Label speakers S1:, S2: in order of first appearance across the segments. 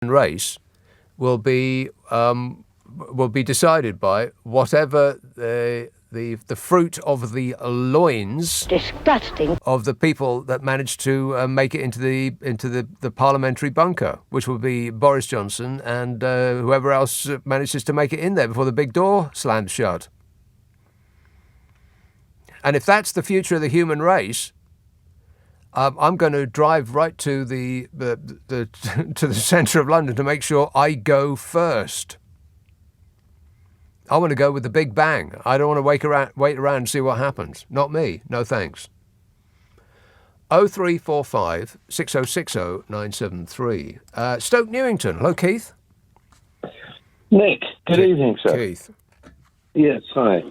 S1: race will be decided by whatever the fruit of the loins
S2: disgusting
S1: of the people that manage to make it into the parliamentary bunker, which will be Boris Johnson and whoever else manages to make it in there before the big door slams shut. And if that's the future of the human race, I'm going to drive right to the to the centre of London to make sure I go first. I want to go with the big bang. I don't want to wait around and see what happens. Not me. No thanks. 0345 6060 973. Stoke Newington. Hello, Keith.
S3: Nick, good evening, sir.
S1: Keith.
S3: Yes, hi.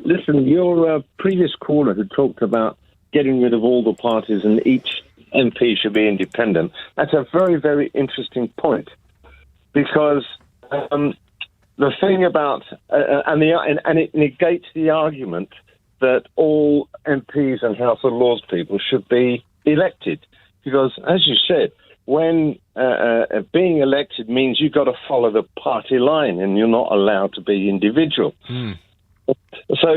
S3: Listen, your previous caller who talked about getting rid of all the parties and each MP should be independent, that's a very, very interesting point. Because the thing about, and it negates the argument that all MPs and House of Lords people should be elected. Because, as you said, when being elected means you've got to follow the party line and you're not allowed to be individual. So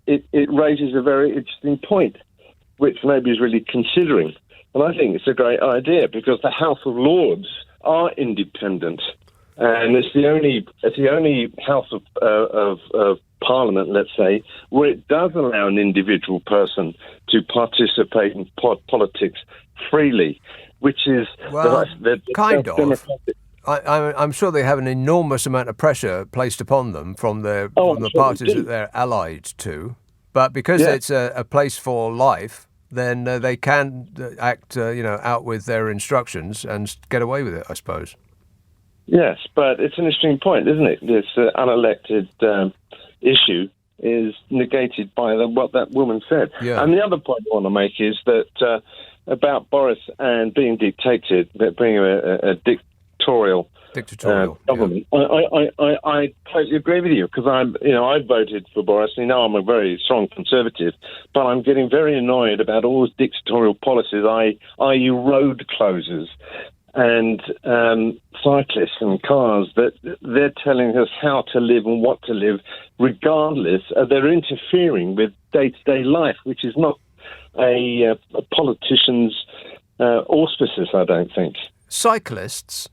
S3: it raises a very interesting point, which nobody's really considering. And I think it's a great idea because the House of Lords are independent. And it's the only House of Parliament, let's say, where it does allow an individual person to participate in politics freely, which is
S1: kind of. I'm sure they have an enormous amount of pressure placed upon them from the parties that they're allied to, but because it's a place for life, then they can act, out with their instructions and get away with it, I suppose.
S3: Yes, but it's an interesting point, isn't it? This unelected issue is negated by what that woman said. Yeah. And the other point I want to make is that about Boris and being dictated, being a dictatorial government. Yeah. I totally agree with you because I voted for Boris. You know, I'm a very strong conservative, but I'm getting very annoyed about all those dictatorial policies, i.e. road closures and cyclists and cars, that they're telling us how to live and what to live, regardless. They're interfering with day-to-day life, which is not a politician's auspices, I don't think.
S1: Cyclists?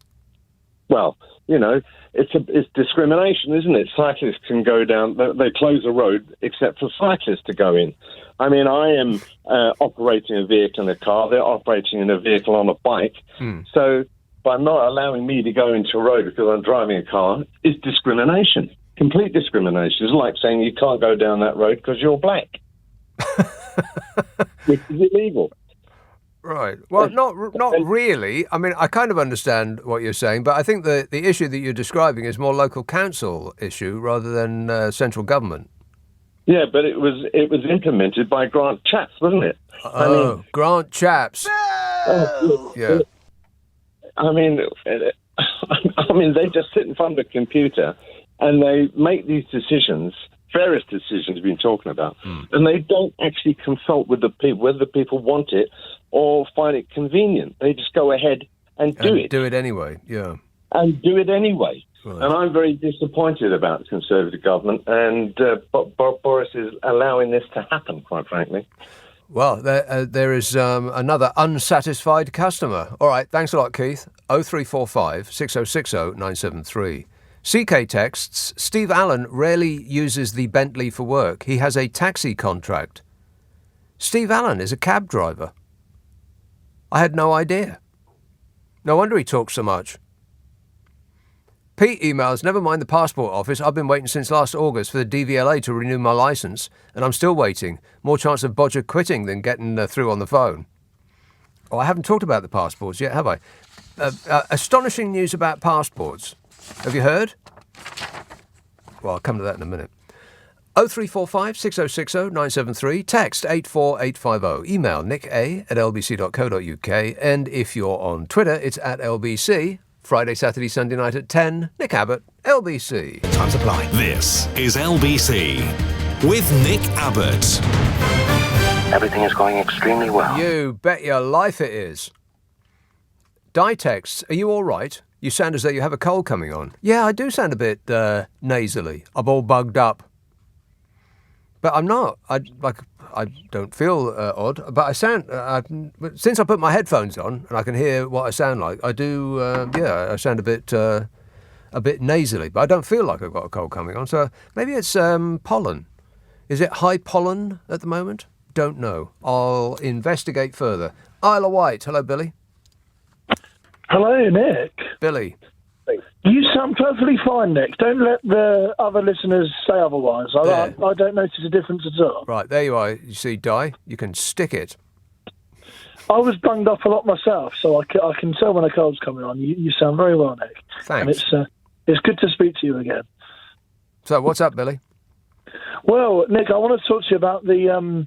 S3: Well, it's discrimination, isn't it? Cyclists can go down, they close a road except for cyclists to go in. I mean, I am operating a vehicle in a car, they're operating in a vehicle on a bike. So by not allowing me to go into a road because I'm driving a car is discrimination, complete discrimination. It's like saying you can't go down that road because you're black, which is illegal.
S1: Right. Well, not really. I mean, I kind of understand what you're saying, but I think the issue that you're describing is more local council issue rather than central government.
S3: Yeah, but it was implemented by Grant Chaps, wasn't it?
S1: Grant Chaps. Yeah.
S3: I mean, they just sit in front of a computer and they make these decisions. Various decisions we've been talking about, and they don't actually consult with the people, whether the people want it or find it convenient. They just go ahead and do it.
S1: Do it anyway, yeah.
S3: And do it anyway.
S1: Right.
S3: And I'm very disappointed about the Conservative government, and Boris is allowing this to happen, quite frankly.
S1: Well, there is another unsatisfied customer. All right, thanks a lot, Keith. 0345 6060 973. CK texts, Steve Allen rarely uses the Bentley for work. He has a taxi contract. Steve Allen is a cab driver. I had no idea. No wonder he talks so much. Pete emails, never mind the passport office. I've been waiting since last August for the DVLA to renew my licence, and I'm still waiting. More chance of Bodger quitting than getting through on the phone. Oh, I haven't talked about the passports yet, have I? Astonishing news about passports. Have you heard? Well, I'll come to that in a minute. 0345 6060 973. Text 84850. Email nicka@lbc.co.uk. And if you're on Twitter, it's @LBC. Friday, Saturday, Sunday night at 10. Nick Abbott, LBC.
S4: Time supply. This is LBC with Nick Abbott.
S5: Everything is going extremely well.
S1: You bet your life it is. Di texts, are you all right? You sound as though you have a cold coming on. Yeah, I do sound a bit nasally. I'm all bugged up. But I'm not. I don't feel odd, but I sound. Since I put my headphones on and I can hear what I sound like, I do. I sound a bit nasally, but I don't feel like I've got a cold coming on. So maybe it's pollen. Is it high pollen at the moment? Don't know. I'll investigate further. Isle of Wight. Hello, Billy.
S2: Hello, Nick.
S1: Billy.
S2: You sound perfectly fine, Nick. Don't let the other listeners say otherwise. I don't notice a difference at all.
S1: Right, there you are. You see, Di, you can stick it.
S2: I was bunged up a lot myself, so I can tell when a cold's coming on. You sound very well, Nick.
S1: Thanks.
S2: And it's good to speak to you again.
S1: So, what's up, Billy?
S2: Well, Nick, I want to talk to you about the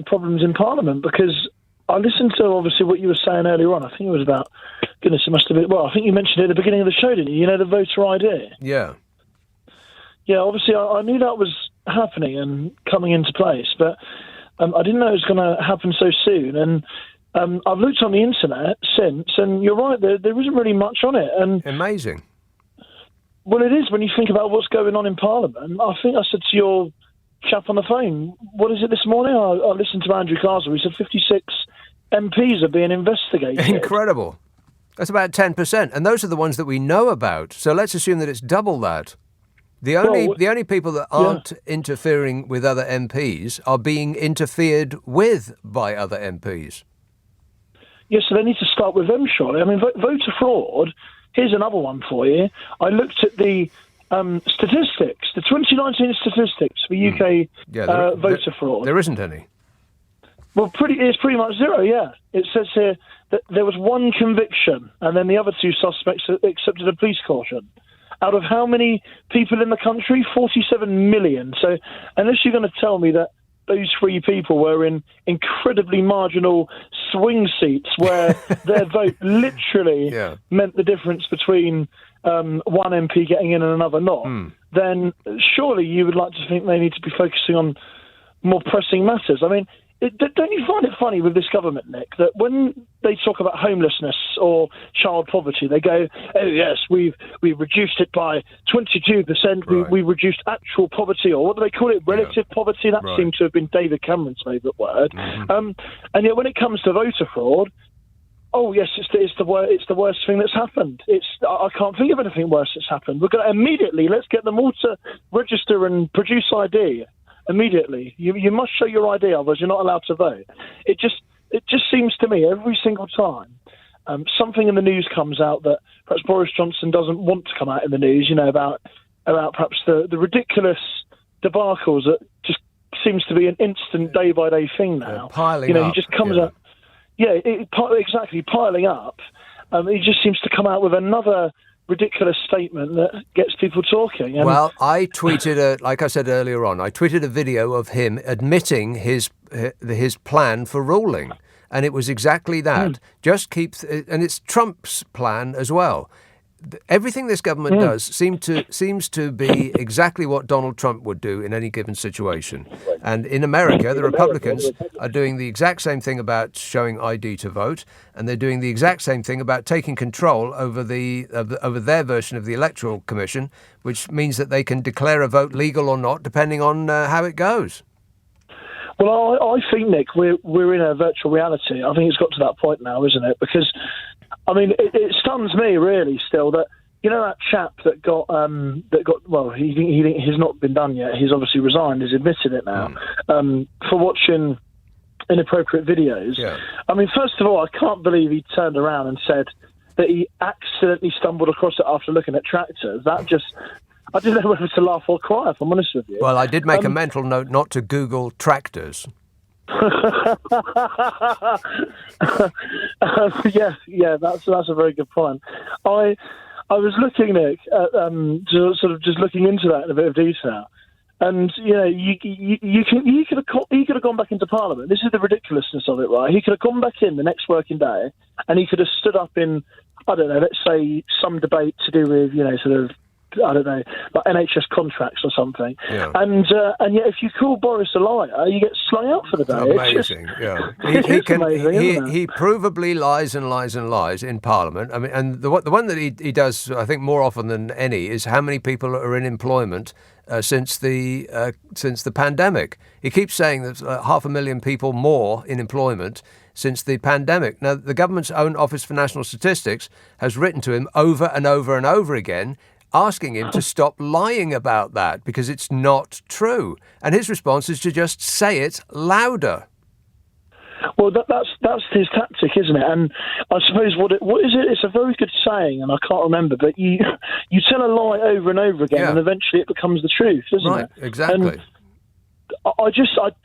S2: problems in Parliament, because I listened to, obviously, what you were saying earlier on. I think it was about, goodness, it must have been, well, I think you mentioned it at the beginning of the show, didn't you? You know, the voter ID?
S1: Yeah.
S2: Yeah, obviously, I knew that was happening and coming into place, but I didn't know it was going to happen so soon. And I've looked on the internet since, and you're right, there isn't really much on it. And
S1: amazing.
S2: Well, it is when you think about what's going on in Parliament. I think I said to your chap on the phone, what is it this morning? I listened to Andrew Castle. He said 56 MPs are being investigated.
S1: Incredible. That's about 10%. And those are the ones that we know about. So let's assume that it's double that. The only people that aren't interfering with other MPs are being interfered with by other MPs.
S2: Yes, so they need to start with them, surely. I mean, voter fraud, here's another one for you. I looked at the statistics, the 2019 statistics for UK voter fraud.
S1: There isn't any.
S2: Well, it's pretty much zero, yeah. It says here that there was one conviction, and then the other two suspects accepted a police caution. Out of how many people in the country? 47 million. So unless you're going to tell me that those three people were in incredibly marginal swing seats where their vote literally meant the difference between one MP getting in and another not, then surely you would like to think they need to be focusing on more pressing matters. I mean, don't you find it funny with this government, Nick, that when they talk about homelessness or child poverty, they go, oh, yes, we've reduced it by 22%. Right. We reduced actual poverty, or what do they call it, relative poverty? That seemed to have been David Cameron's favourite word. Mm-hmm. And yet when it comes to voter fraud, oh, yes, it's the worst thing that's happened. I can't think of anything worse that's happened. We're going to immediately, let's get them all to register and produce ID. Immediately, you must show your ID, otherwise you're not allowed to vote. It just seems to me every single time something in the news comes out that perhaps Boris Johnson doesn't want to come out in the news. You know, about perhaps the ridiculous debacles that just seems to be an instant day by day thing now.
S1: Piling up.
S2: He just comes out. Yeah, exactly, piling up. He just seems to come out with another ridiculous statement that gets people talking. And
S1: well, I tweeted, like I said earlier on, I tweeted a video of him admitting his plan for ruling, and it was exactly that. Just and it's Trump's plan as well. Everything this government does seems to be exactly what Donald Trump would do in any given situation. And in America, the Republicans are doing the exact same thing about showing ID to vote, and they're doing the exact same thing about taking control over over their version of the Electoral Commission, which means that they can declare a vote legal or not, depending on how it goes.
S2: Well, I think, Nick, we're in a virtual reality. I think it's got to that point now, isn't it? Because I mean, it stuns me really still that, you know, that chap that got well, he's not been done yet. He's obviously resigned. He's admitted it now for watching inappropriate videos. Yeah. I mean, first of all, I can't believe he turned around and said that he accidentally stumbled across it after looking at tractors. That just, I didn't know whether to laugh or cry, if I'm honest with you.
S1: Well, I did make a mental note not to Google tractors.
S2: Yeah, that's a very good point. I was looking, Nick, at sort of just looking into that in a bit of detail, and you know, he could have gone back into Parliament. This is the ridiculousness of it, right? He could have gone back in the next working day, and he could have stood up in, I don't know, let's say some debate to do with, you know, sort of I don't know, like NHS contracts or something.
S1: Yeah.
S2: And yet, if you call Boris a liar, you get slung out for the day.
S1: Amazing, yeah.
S2: It's amazing, isn't it?
S1: He provably lies and lies and lies in Parliament. I mean, and the one that he does, I think, more often than any is how many people are in employment since the pandemic. He keeps saying that 500,000 people more in employment since the pandemic. Now, the government's own Office for National Statistics has written to him over and over and over again, asking him to stop lying about that because it's not true. And his response is to just say it louder.
S2: Well, that's his tactic, isn't it? And I suppose what is it? It's a very good saying, and I can't remember. But you tell a lie over and over again, and eventually it becomes the truth, doesn't it?
S1: Right, exactly.
S2: And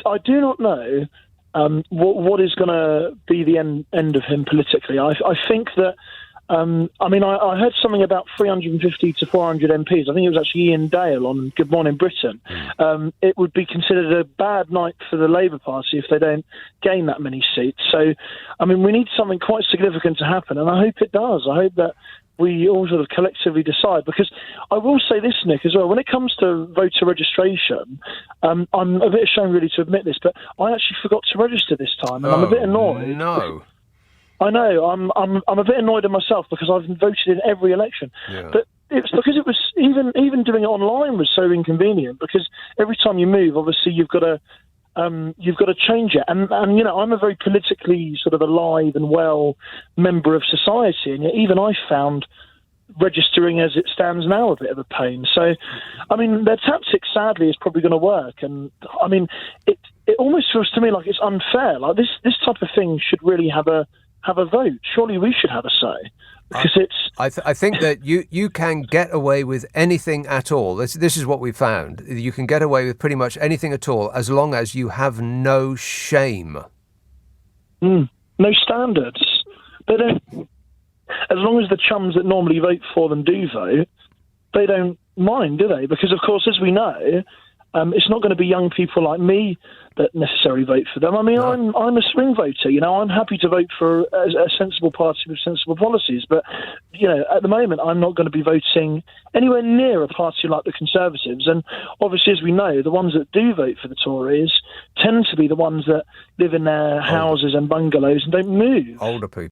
S2: I do not know what is going to be the end of him politically. I think that. I heard something about 350 to 400 MPs. I think it was actually Ian Dale on Good Morning Britain. It would be considered a bad night for the Labour Party if they don't gain that many seats. So, we need something quite significant to happen, and I hope it does. I hope that we all sort of collectively decide, because I will say this, Nick, as well, when it comes to voter registration, I'm a bit ashamed really to admit this, but I actually forgot to register this time, and I'm a bit annoyed.
S1: No.
S2: I know. I'm a bit annoyed at myself because I've voted in every election. Yeah. But it's because it was even doing it online was so inconvenient, because every time you move, obviously you've got to change it. And I'm a very politically sort of alive and well member of society, and yet even I found registering as it stands now a bit of a pain. So, their tactic sadly is probably going to work, and it almost feels to me like it's unfair. Like this type of thing should really have a vote. Surely we should have a say, because it's.
S1: I think that you can get away with anything at all. This is what we found. You can get away with pretty much anything at all as long as you have no shame.
S2: No standards. They don't. As long as the chums that normally vote for them do vote, they don't mind, do they? Because of course, as we know, it's not going to be young people like me that necessarily vote for them. No. I'm a swing voter. I'm happy to vote for a sensible party with sensible policies. But, at the moment, I'm not going to be voting anywhere near a party like the Conservatives. And obviously, as we know, the ones that do vote for the Tories tend to be the ones that live in their houses and bungalows and don't move.
S1: Older people.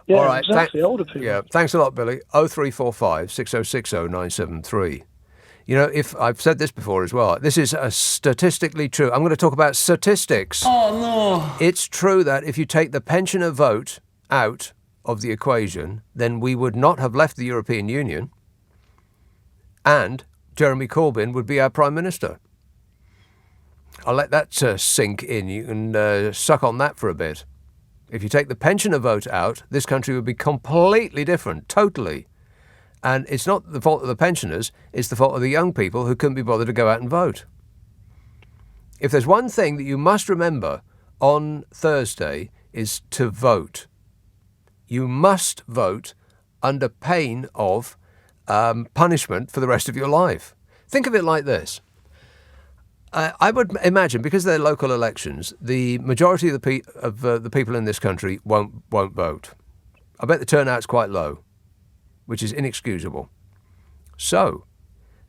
S2: Yeah, all right. Exactly. Older people.
S1: Yeah, thanks a lot, Billy. 0345 6060 973. If I've said this before as well, this is statistically true. I'm going to talk about statistics.
S5: Oh, no.
S1: It's true that if you take the pensioner vote out of the equation, then we would not have left the European Union, and Jeremy Corbyn would be our Prime Minister. I'll let that sink in. You can suck on that for a bit. If you take the pensioner vote out, this country would be completely different, totally. And it's not the fault of the pensioners, it's the fault of the young people who couldn't be bothered to go out and vote. If there's one thing that you must remember on Thursday is to vote. You must vote under pain of punishment for the rest of your life. Think of it like this. I would imagine, because they're local elections, the majority of the people in this country won't vote. I bet the turnout's quite low, which is inexcusable. So,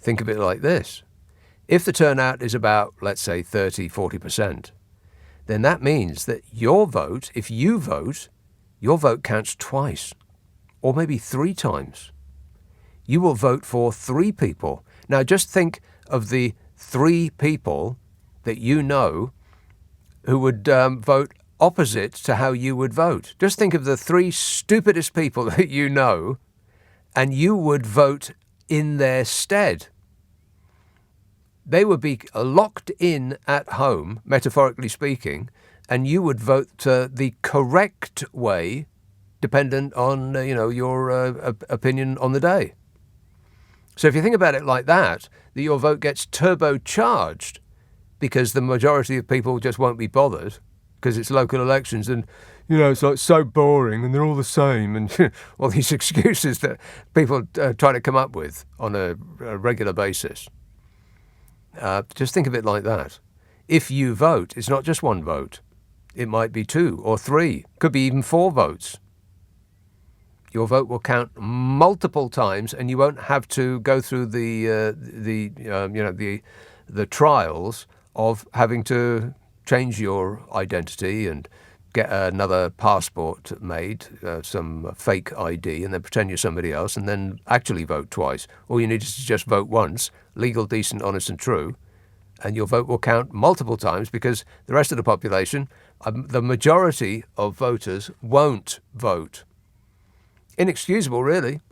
S1: think of it like this. If the turnout is about, let's say, 30, 40%, then that means that your vote, if you vote, your vote counts twice, or maybe 3 times. You will vote for 3 people. Now, just think of the 3 people that you know who would vote opposite to how you would vote. Just think of the three stupidest people that you know, and you would vote in their stead. They would be locked in at home, metaphorically speaking, and you would vote the correct way, dependent on your opinion on the day. So if you think about it like that your vote gets turbocharged because the majority of people just won't be bothered because it's local elections and it's like so boring and they're all the same and all these excuses that people try to come up with on a regular basis. Just think of it like that. If you vote, it's not just one vote. It might be 2 or 3, could be even 4 votes. Your vote will count multiple times, and you won't have to go through the trials of having to change your identity and get another passport made, some fake ID, and then pretend you're somebody else, and then actually vote twice. All you need is to just vote once, legal, decent, honest, and true, and your vote will count multiple times because the rest of the population, the majority of voters, won't vote. Inexcusable, really.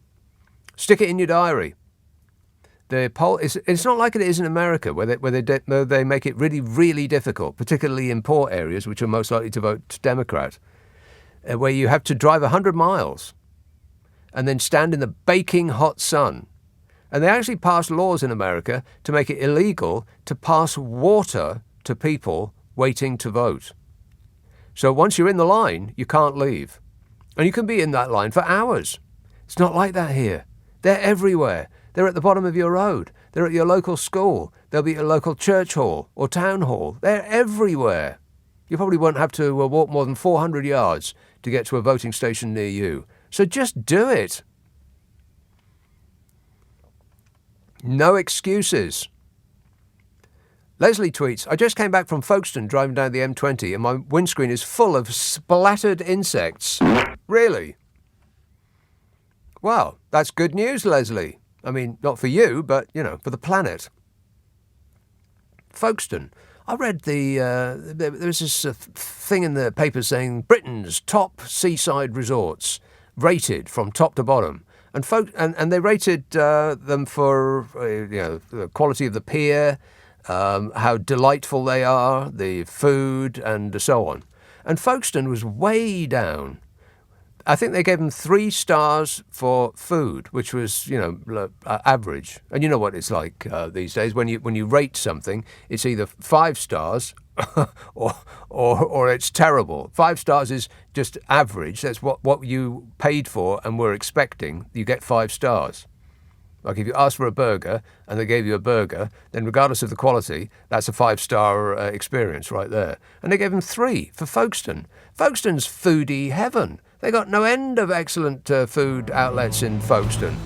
S1: Stick it in your diary. The poll it's not like it is in America where they make it really, really difficult, particularly in poor areas which are most likely to vote Democrat, where you have to drive 100 miles and then stand in the baking hot sun. And they actually passed laws in America to make it illegal to pass water to people waiting to vote. So once you're in the line, you can't leave. And you can be in that line for hours. It's not like that here. They're everywhere. They're at the bottom of your road. They're at your local school. They'll be at your local church hall or town hall. They're everywhere. You probably won't have to walk more than 400 yards to get to a voting station near you. So just do it. No excuses. Leslie tweets, I just came back from Folkestone driving down the M20 and my windscreen is full of splattered insects. Really? Well, that's good news, Leslie. I mean, not for you, but, for the planet. Folkestone. I read there was this thing in the paper saying Britain's top seaside resorts rated from top to bottom. And they rated them for, the quality of the pier, how delightful they are, the food, and so on. And Folkestone was way down. I think they gave them 3 stars for food, which was, average. And you know what it's like these days. When you rate something, it's either 5 stars or it's terrible. 5 stars is just average. That's what you paid for and were expecting. You get 5 stars. Like if you asked for a burger and they gave you a burger, then regardless of the quality, that's a 5-star experience right there. And they gave them 3 for Folkestone. Folkestone's foodie heaven. They got no end of excellent food outlets in Folkestone.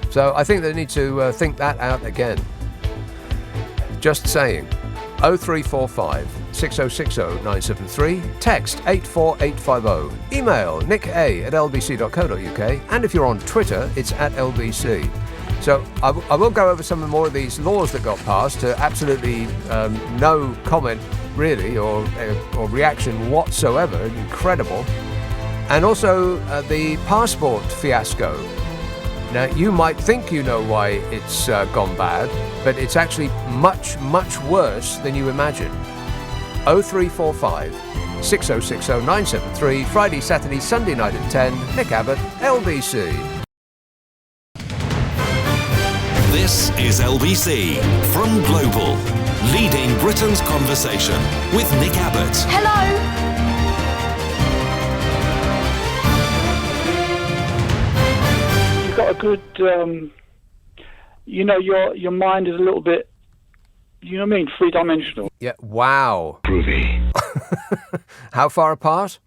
S1: So I think they need to think that out again. Just saying. 0345 6060 973, text 84850, email nick@lbc.co.uk, and if you're on Twitter, it's @lbc. So I will go over some more of these laws that got passed to absolutely no comment really or reaction whatsoever. Incredible. And also the passport fiasco. Now, you might think you know why it's gone bad, but it's actually much, much worse than you imagine. 0345 6060 973, Friday, Saturday, Sunday night at 10. Nick Abbot, LBC.
S4: This is LBC from Global, leading Britain's conversation with Nick Abbot.
S5: Hello.
S2: Got a good, your mind is a little bit, 3-dimensional.
S1: Yeah, wow.
S3: Groovy.
S1: How far apart?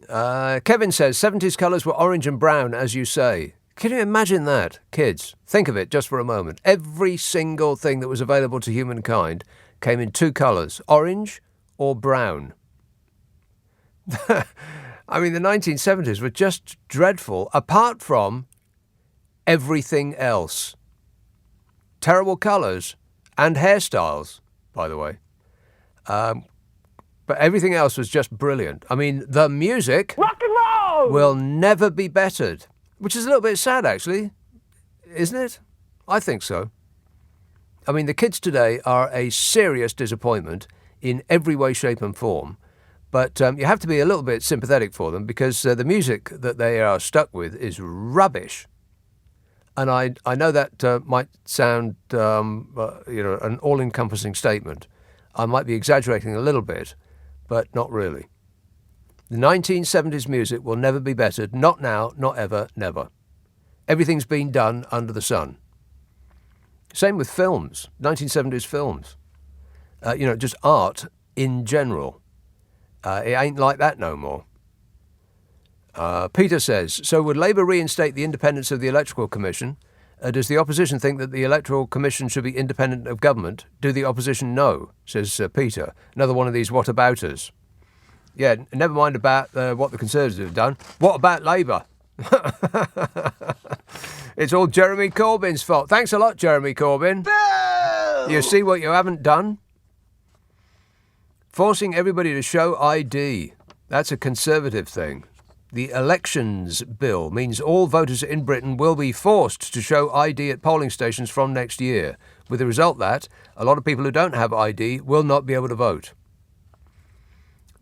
S1: Kevin says, 70s colours were orange and brown, as you say. Can you imagine that? Kids, think of it just for a moment. Every single thing that was available to humankind came in 2 colours, orange or brown. I mean, the 1970s were just dreadful, apart from everything else. Terrible colours and hairstyles, by the way. But But everything else was just brilliant. I mean, the music
S5: Rock and roll!
S1: will never be bettered, which is a little bit sad, actually, isn't it? I think so. I mean, the kids today are a serious disappointment in every way, shape and form. But you have to be a little bit sympathetic for them because the music that they are stuck with is rubbish. And I know that might sound, an all-encompassing statement. I might be exaggerating a little bit, but not really. The 1970s music will never be bettered. Not now, not ever, never. Everything's been done under the sun. Same with films, 1970s films. Just art in general. It ain't like that no more. Peter says, so would Labour reinstate the independence of the Electoral Commission? Does the opposition think that the Electoral Commission should be independent of government? Do the opposition know? Says Peter. Another one of these whatabouters. Yeah, never mind about what the Conservatives have done. What about Labour? It's all Jeremy Corbyn's fault. Thanks a lot, Jeremy Corbyn. Boo! You see what you haven't done? Forcing everybody to show ID. That's a Conservative thing. The Elections Bill means all voters in Britain will be forced to show ID at polling stations from next year, with the result that a lot of people who don't have ID will not be able to vote.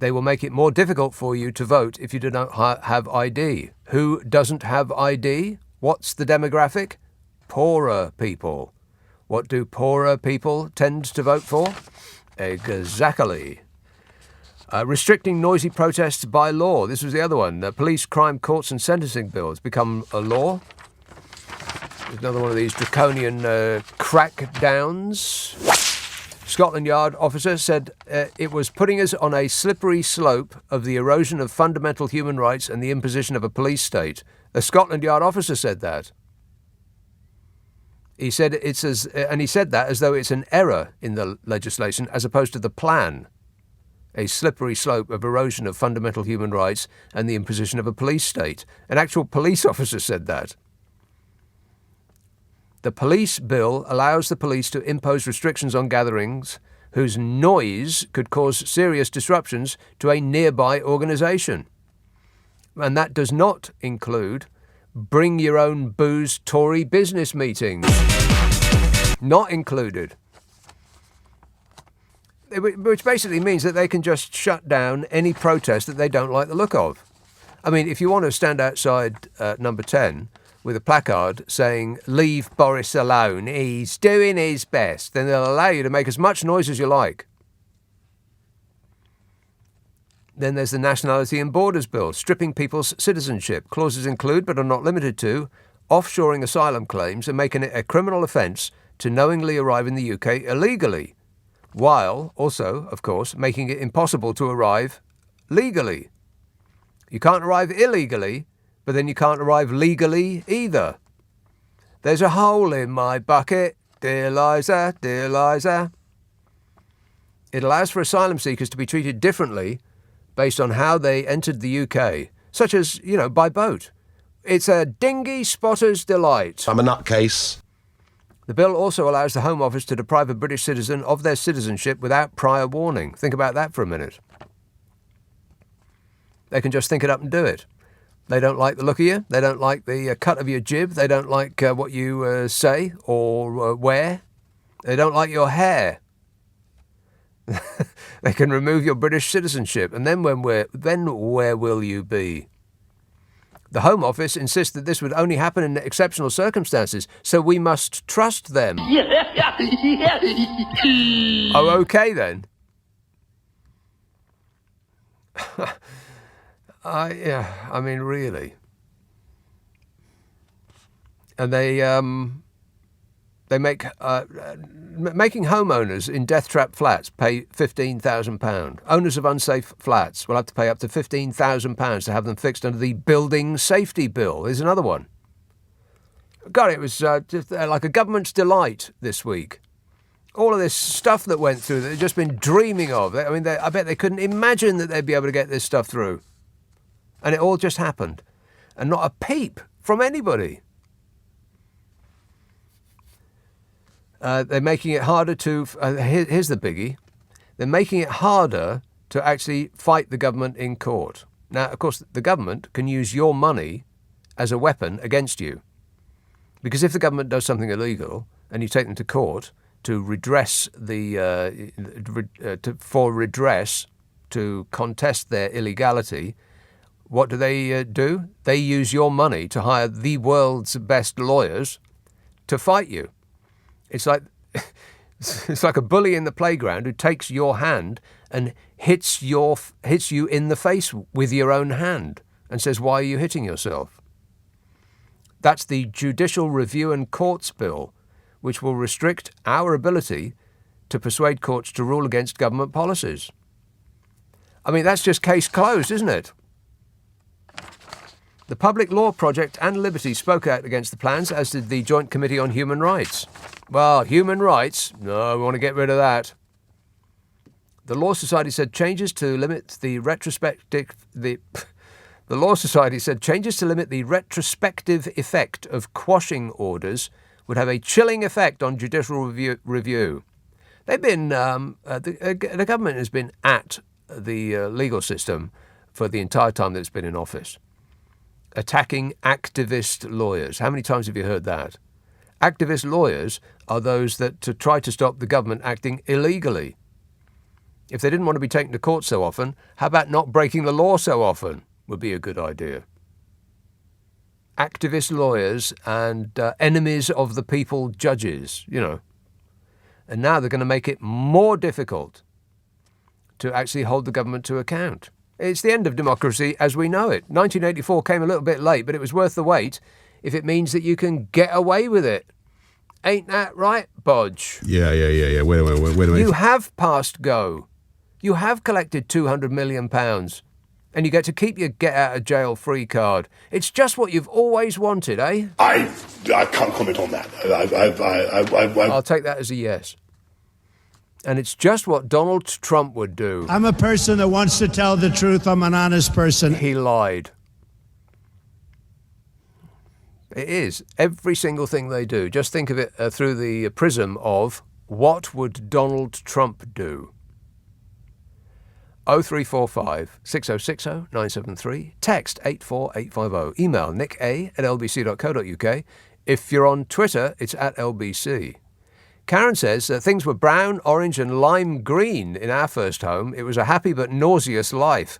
S1: They will make it more difficult for you to vote if you do not have ID. Who doesn't have ID? What's the demographic? Poorer people. What do poorer people tend to vote for? Exactly. Restricting noisy protests by law. This was the other one. Police, crime, courts and sentencing bills become a law. There's another one of these draconian crackdowns. Scotland Yard officer said it was putting us on a slippery slope of the erosion of fundamental human rights and the imposition of a police state. A Scotland Yard officer said that. He said he said that as though it's an error in the legislation as opposed to the plan. A slippery slope of erosion of fundamental human rights and the imposition of a police state. An actual police officer said that. The police bill allows the police to impose restrictions on gatherings whose noise could cause serious disruptions to a nearby organisation. And that does not include bring your own booze Tory business meetings. Not included. Which basically means that they can just shut down any protest that they don't like the look of. I mean, if you want to stand outside number 10 with a placard saying, leave Boris alone, he's doing his best, then they'll allow you to make as much noise as you like. Then there's the Nationality and Borders Bill, stripping people's citizenship. Clauses include, but are not limited to, offshoring asylum claims and making it a criminal offence to knowingly arrive in the UK illegally, while also, of course, making it impossible to arrive legally. You can't arrive illegally, but then you can't arrive legally either. There's a hole in my bucket, dear Liza, dear Liza. It allows for asylum seekers to be treated differently based on how they entered the UK, such as, by boat. It's a dinghy spotter's delight.
S6: I'm a nutcase.
S1: The bill also allows the Home Office to deprive a British citizen of their citizenship without prior warning. Think about that for a minute. They can just think it up and do it. They don't like the look of you. They don't like the cut of your jib. They don't like what you say or wear. They don't like your hair. They can remove your British citizenship. And then where will you be? The Home Office insists that this would only happen in exceptional circumstances, so we must trust them. Oh, okay then. I mean, really. And they make making homeowners in death trap flats pay £15,000. Owners of unsafe flats will have to pay up to £15,000 to have them fixed under the Building Safety Bill. There's another one. God, it was just like a government's delight this week. All of this stuff that went through that they've just been dreaming of. I mean, I bet they couldn't imagine that they'd be able to get this stuff through. And it all just happened. And not a peep from anybody. They're making it harder to... here's the biggie. They're making it harder to actually fight the government in court. Now, of course, the government can use your money as a weapon against you. Because if the government does something illegal and you take them to court to redress to contest their illegality, what do? They use your money to hire the world's best lawyers to fight you. It's like a bully in the playground who takes your hand and hits you in the face with your own hand and says, "Why are you hitting yourself?" That's the Judicial Review and Courts Bill, which will restrict our ability to persuade courts to rule against government policies. I mean, that's just case closed, isn't it? The Public Law Project and Liberty spoke out against the plans, as did the Joint Committee on Human Rights. Well, human rights? No, we want to get rid of that. The Law Society said changes to limit the retrospective effect of quashing orders would have a chilling effect on judicial review. They've been the government has been at the legal system for the entire time that it's been in office, attacking activist lawyers. How many times have you heard that? Activist lawyers are those that try to stop the government acting illegally. If they didn't want to be taken to court so often, how about not breaking the law so often? Would be a good idea. Activist lawyers and enemies of the people judges, And now they're going to make it more difficult to actually hold the government to account. It's the end of democracy as we know it. 1984 came a little bit late, but it was worth the wait if it means that you can get away with it. Ain't that right, Bodge?
S5: Yeah. Wait a minute.
S1: You have passed go. You have collected £200 million. And you get to keep your get-out-of-jail-free card. It's just what you've always wanted, eh?
S6: I can't comment on that.
S1: I'll take that as a yes. And it's just what Donald Trump would do.
S7: I'm a person that wants to tell the truth. I'm an honest person.
S1: He lied. It is. Every single thing they do. Just think of it through the prism of what would Donald Trump do? 0345 6060 973. Text 84850. Email nicka@lbc.co.uk. If you're on Twitter, it's @LBC. Karen says things were brown, orange and lime green in our first home. It was a happy but nauseous life.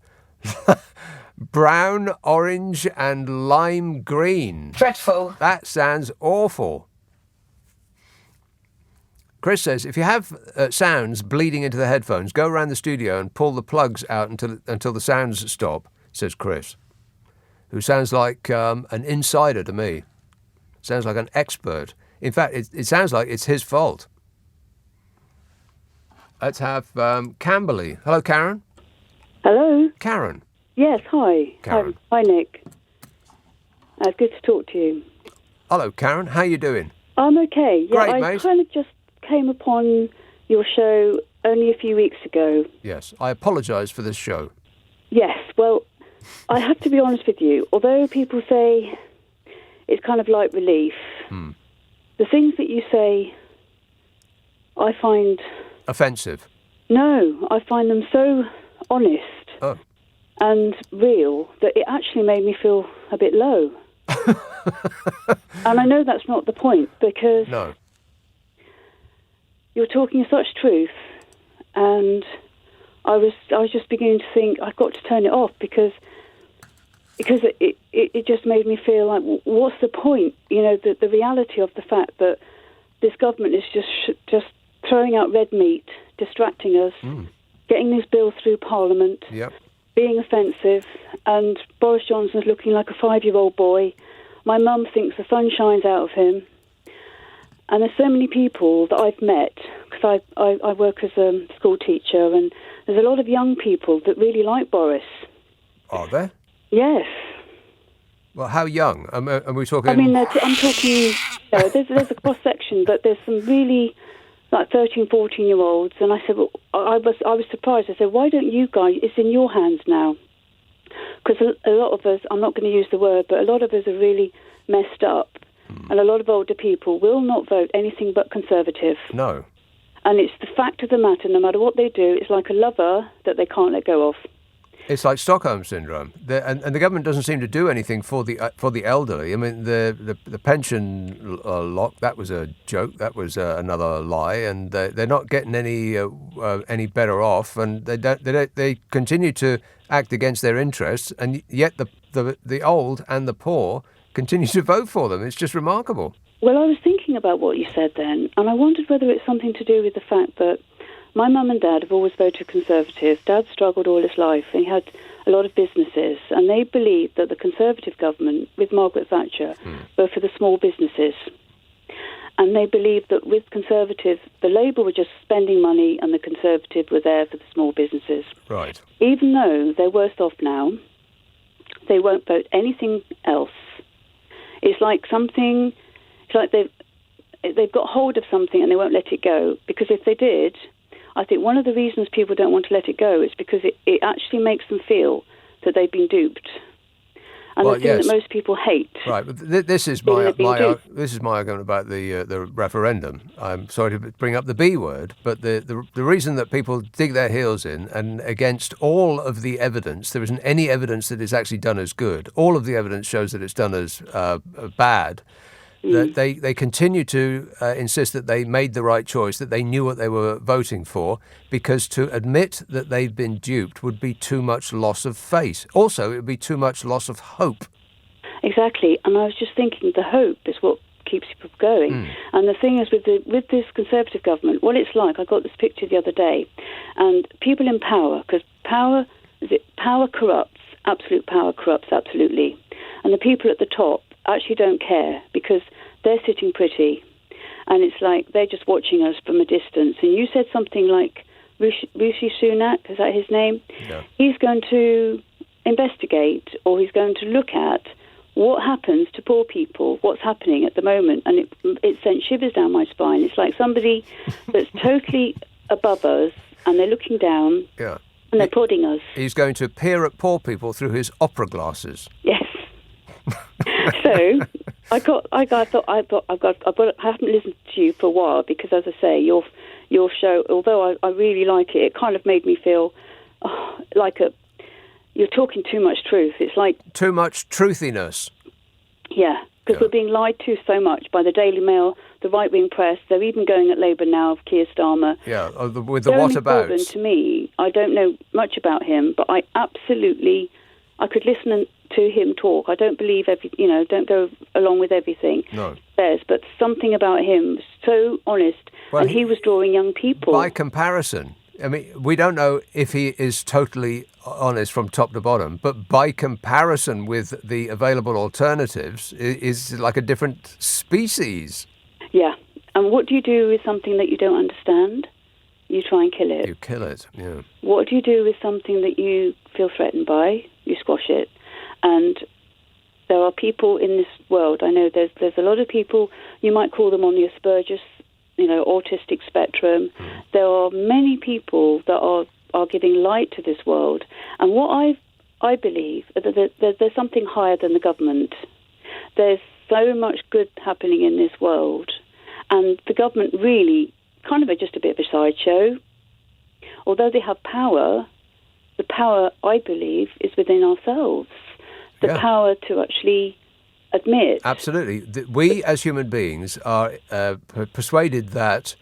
S1: Brown, orange and lime green.
S8: Dreadful.
S1: That sounds awful. Chris says, if you have sounds bleeding into the headphones, go around the studio and pull the plugs out until the sounds stop, says Chris, who sounds like an insider to me. Sounds like an expert. In fact, it sounds like it's his fault. Let's have Camberley. Hello, Karen.
S9: Hello.
S1: Karen.
S9: Yes, hi.
S1: Karen.
S9: Hi, Nick. It's good to talk to you.
S1: Hello, Karen. How you doing?
S9: I'm okay. Yeah,
S1: Great,
S9: I
S1: mate.
S9: kind of just came upon your show only a few weeks ago.
S1: Yes, I apologise for this show.
S9: Yes, well, I have to be honest with you. Although people say it's kind of like relief, the things that you say, I find...
S1: Offensive?
S9: No, I find them so honest and real that it actually made me feel a bit low. And I know that's not the point, because...
S1: No.
S9: You're talking such truth, and I was just beginning to think I've got to turn it off because it just made me feel like, what's the point? The reality of the fact that this government is just throwing out red meat, distracting us, getting these bills through Parliament, being offensive, and Boris Johnson's looking like a 5-year-old boy. My mum thinks the sun shines out of him. And there's so many people that I've met, because I work as a school teacher, and there's a lot of young people that really like Boris.
S1: Are there?
S9: Yes.
S1: Well, how young? Are we talking...
S9: I mean, I'm talking... there's a cross-section, but there's some really, 13, 14-year-olds, and I said, well, I was surprised. I said, why don't you guys... It's in your hands now. Because a lot of us, I'm not going to use the word, but a lot of us are really messed up. And a lot of older people will not vote anything but Conservative.
S1: No.
S9: And it's the fact of the matter, no matter what they do, it's like a lover that they can't let go of.
S1: It's like Stockholm syndrome, and the government doesn't seem to do anything for the elderly. I mean, the pension lock, that was a joke. That was another lie, and they're not getting any better off, and they continue to act against their interests, and yet the old and the poor continue to vote for them. It's just remarkable.
S9: Well, I was thinking about what you said then, and I wondered whether it's something to do with the fact that my mum and dad have always voted Conservative. Dad struggled all his life, and he had a lot of businesses, and they believed that the Conservative government, with Margaret Thatcher, were for the small businesses. And they believed that with Conservative, the Labour were just spending money, and the Conservative were there for the small businesses.
S1: Right.
S9: Even though they're worse off now, they won't vote anything else. It's like they've got hold of something and they won't let it go. Because if they did, I think one of the reasons people don't want to let it go is because it actually makes them feel that they've been duped. And the thing that most people hate.
S1: Right, but this is my argument about the referendum. I'm sorry to bring up the B word, but the reason that people dig their heels in, and against all of the evidence, there isn't any evidence that it's actually done as good. All of the evidence shows that it's done as bad. That they continue to insist that they made the right choice, that they knew what they were voting for, because to admit that they've been duped would be too much loss of face. Also, it would be too much loss of hope.
S9: Exactly, and I was just thinking the hope is what keeps people going. And the thing is, with this Conservative government, what it's like, I got this picture the other day, and people in power, because power corrupts, absolute power corrupts absolutely, and the people at the top actually don't care because they're sitting pretty, and it's like they're just watching us from a distance. And you said something like Rishi Sunak, is that his name?
S1: Yeah.
S9: He's going to investigate, or he's going to look at what happens to poor people, what's happening at the moment, and it sent shivers down my spine. It's like somebody that's totally above us, and they're looking down, and they're prodding us.
S1: He's going to peer at poor people through his opera glasses.
S9: Yes. So I haven't listened to you for a while because, as I say, your show, although I really like it, it kind of made me feel you're talking too much truth. It's like
S1: too much truthiness.
S9: Yeah, because we're being lied to so much by the Daily Mail, the right-wing press. They're even going at Labour now, Keir Starmer.
S1: Yeah, with the whatabouts.
S9: To me, I don't know much about him, but I could listen to him talk. I don't believe don't go along with everything he says, but something about him was so honest, and he was drawing young people.
S1: By comparison, I mean, we don't know if he is totally honest from top to bottom, but by comparison with the available alternatives, is like a different species.
S9: Yeah, and what do you do with something that you don't understand? You try and kill it.
S1: You kill it, yeah.
S9: What do you do with something that you feel threatened by? You squash it. And there are people in this world, I know there's a lot of people, you might call them on the Asperger's, autistic spectrum. There are many people that are giving light to this world. And what I believe, that there's something higher than the government. There's so much good happening in this world. And the government really kind of just a bit of a sideshow. Although they have power, the power, I believe, is within ourselves. The power to actually admit.
S1: Absolutely. We as human beings are persuaded that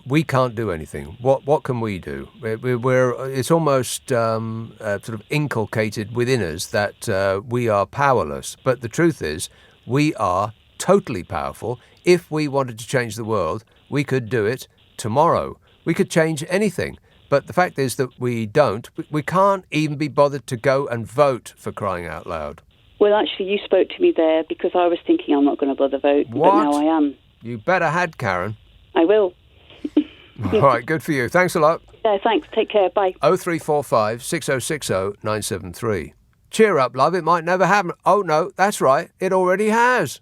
S1: we can't do anything. What can we do? It's almost sort of inculcated within us that we are powerless. But the truth is, we are totally powerful. If we wanted to change the world, we could do it tomorrow. We could change anything. But the fact is that we don't. We can't even be bothered to go and vote, for crying out loud.
S9: Well, actually, you spoke to me there because I was thinking I'm not going to bother vote.
S1: What?
S9: But now I am.
S1: You better had, Karen.
S9: I will.
S1: All right, good for you. Thanks a lot.
S9: Yeah, thanks. Take care. Bye.
S1: 0345 6060 973. Cheer up, love. It might never happen. Oh, no, that's right. It already has.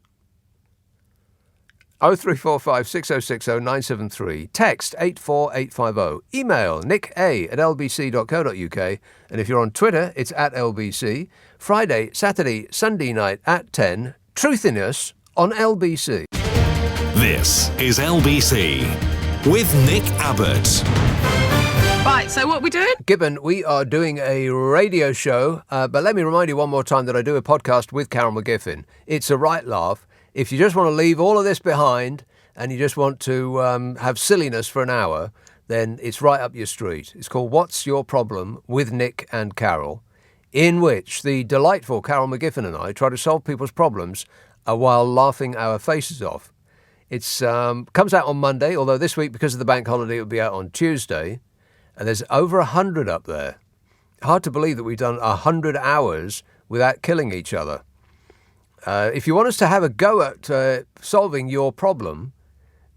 S1: 0345 6060 973. Text 84850. Email nicka@lbc.co.uk. And if you're on Twitter, it's @LBC. Friday, Saturday, Sunday night at 10. Truthiness on LBC.
S4: This is LBC. with Nick Abbot.
S8: Right, so what are we doing?
S1: Gibbon, we are doing a radio show, but let me remind you one more time that I do a podcast with Carol McGiffin. It's a right laugh. If you just want to leave all of this behind and you just want to have silliness for an hour, then it's right up your street. It's called What's Your Problem with Nick and Carol, in which the delightful Carol McGiffin and I try to solve people's problems while laughing our faces off. It's comes out on Monday, although this week, because of the bank holiday, it will be out on Tuesday. And there's over 100 up there. Hard to believe that we've done 100 hours without killing each other. If you want us to have a go at solving your problem,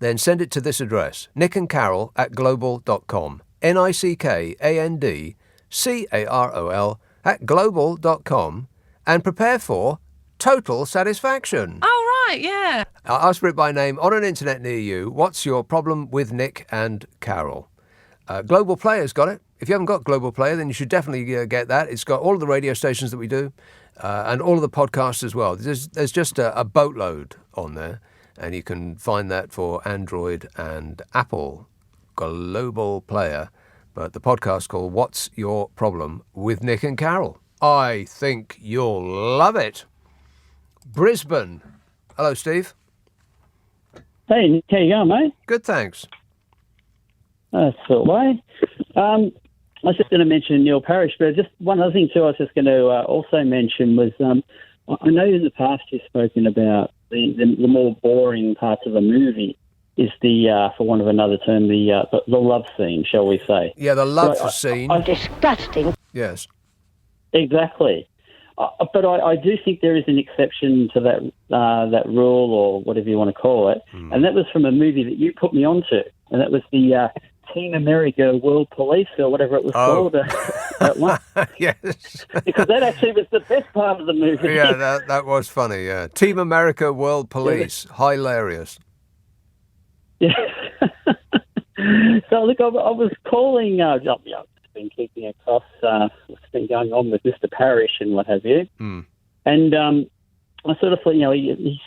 S1: then send it to this address, nickandcarol@global.com. nickandcarol@global.com, and prepare for total satisfaction.
S8: Oh, right, yeah.
S1: I'll ask for it by name on an internet near you. What's your problem with Nick and Carol? Global Player's got it. If you haven't got Global Player, then you should definitely get that. It's got all of the radio stations that we do and all of the podcasts as well. There's just a boatload on there, and you can find that for Android and Apple. Global Player. But the podcast called What's Your Problem with Nick and Carol. I think you'll love it. Brisbane. Hello, Steve.
S10: Hey, Nick, how you going, mate?
S1: Good, thanks.
S10: That's the way. I was just going to mention Neil Parish, but just one other thing too I was just going to also mention was I know in the past you've spoken about the more boring parts of a movie is the, for want of another term, the love scene, shall we say.
S1: Yeah, the love scene.
S10: Disgusting.
S1: Yes.
S10: Exactly. But I do think there is an exception to that rule, or whatever you want to call it, and that was from a movie that you put me onto, and that was the Team America World Police, or whatever it was called. That one.
S1: Yes.
S10: Because that actually was the best part of the movie.
S1: Yeah, that was funny, yeah. Team America World Police. Yeah. Hilarious.
S10: Yeah. So, look, I was calling... I've been keeping across what's been going on with Mr. Parish and what have you. And I sort of thought,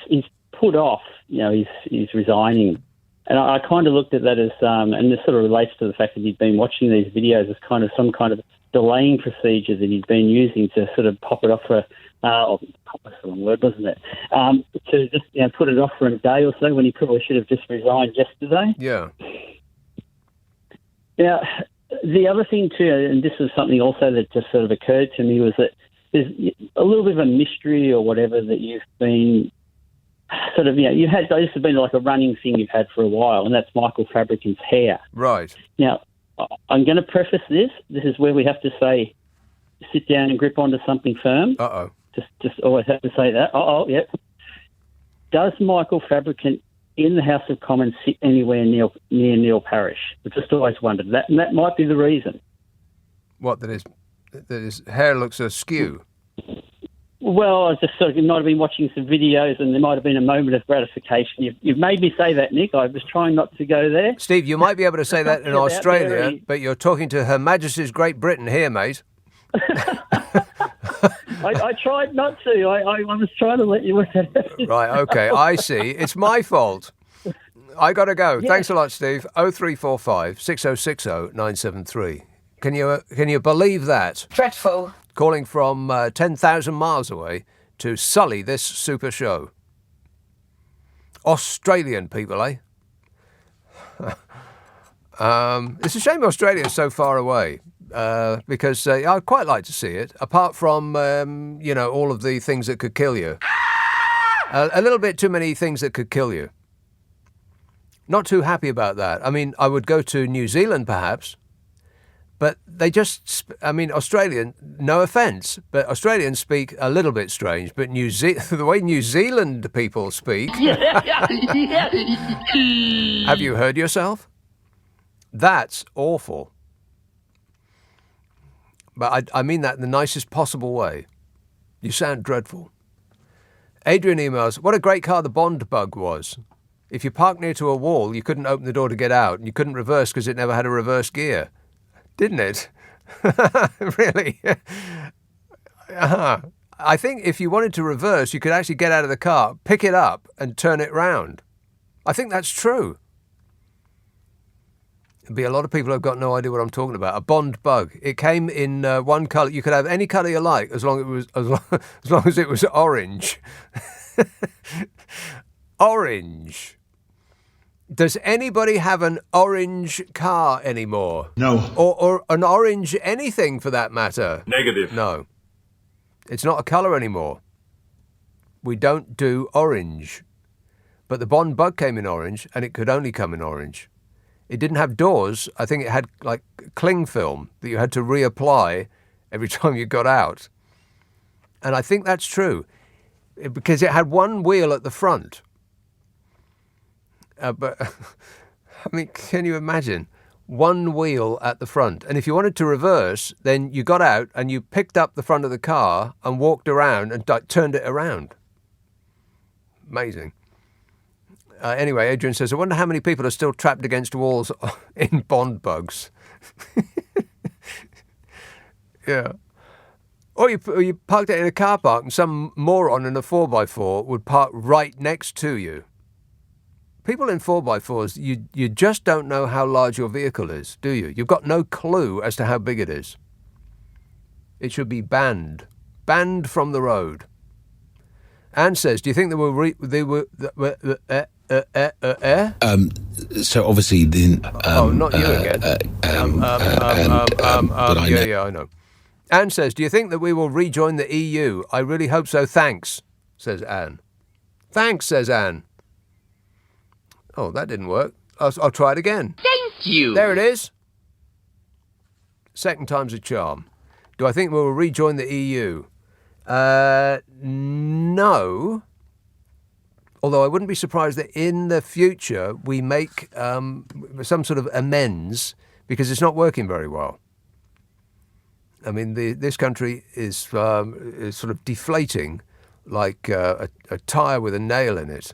S10: he's put off, he's resigning. And I kind of looked at that as, and this sort of relates to the fact that he'd been watching these videos as kind of some kind of delaying procedure that he'd been using to sort of pop it off for, pop was the wrong word, wasn't it? To just, put it off for a day or so when he probably should have just resigned yesterday.
S1: Yeah.
S10: Now, the other thing too, and this was something also that just sort of occurred to me, was that there's a little bit of a mystery or whatever that you've been sort of, you had, this has been like a running thing you've had for a while, and that's Michael Fabricant's hair.
S1: Right.
S10: Now, I'm going to preface this. This is where we have to say, sit down and grip onto something firm.
S1: Uh-oh.
S10: Just always have to say that. Yep. Does Michael Fabricant in the House of Commons sit anywhere near Neil Parish? I've just always wondered that, and that might be the reason.
S1: What, that his hair looks askew?
S10: Well, I just sort of might have been watching some videos, and there might have been a moment of gratification. You've made me say that, Nick. I was trying not to go there.
S1: Steve, you might be able to say that in Australia, but you're talking to Her Majesty's Great Britain here, mate.
S10: I tried not to. I was trying to let you work that out.
S1: Right, okay, I see. It's my fault. I got to go. Yeah. Thanks a lot, Steve. 0345 6060 973. Can you believe that?
S8: Dreadful.
S1: Calling from 10,000 miles away to sully this super show. Australian people, eh? It's a shame Australia's so far away. Because I'd quite like to see it, apart from, all of the things that could kill you. A little bit too many things that could kill you. Not too happy about that. I mean, I would go to New Zealand, perhaps, but they just, Australian, no offence, but Australians speak a little bit strange, but the way New Zealand people speak... Have you heard yourself? That's awful. But I mean that in the nicest possible way. You sound dreadful. Adrian emails, what a great car the Bond Bug was. If you parked near to a wall, you couldn't open the door to get out, and you couldn't reverse because it never had a reverse gear. Didn't it? Really? I think if you wanted to reverse, you could actually get out of the car, pick it up, and turn it round. I think that's true. There'll be a lot of people who've got no idea what I'm talking about. A Bond bug. It came in one colour. You could have any colour you like as long as it was orange. Orange. Does anybody have an orange car anymore?
S5: No.
S1: Or an orange anything for that matter?
S6: Negative.
S1: No. It's not a colour anymore. We don't do orange. But the Bond bug came in orange, and it could only come in orange. It didn't have doors. I think it had like cling film that you had to reapply every time you got out. And I think that's true because it had one wheel at the front. But, I mean, can you imagine? One wheel at the front. And if you wanted to reverse, then you got out and you picked up the front of the car and walked around and turned it around. Amazing. Anyway, Adrian says, I wonder how many people are still trapped against walls in Bond bugs. Yeah. Or you parked it in a car park and some moron in a 4x4 would park right next to you. People in 4x4s, you just don't know how large your vehicle is, do you? You've got no clue as to how big it is. It should be banned. Banned from the road. Anne says, do you think they were
S11: So obviously the...
S1: not you again. Yeah, I know. Anne says, do you think that we will rejoin the EU? I really hope so. Thanks, says Anne. Thanks, says Anne. Oh, that didn't work. I'll try it again.
S12: Thank you.
S1: There it is. Second time's a charm. Do I think we will rejoin the EU? No. Although I wouldn't be surprised that in the future we make some sort of amends because it's not working very well. I mean, this country is sort of deflating like a tyre with a nail in it.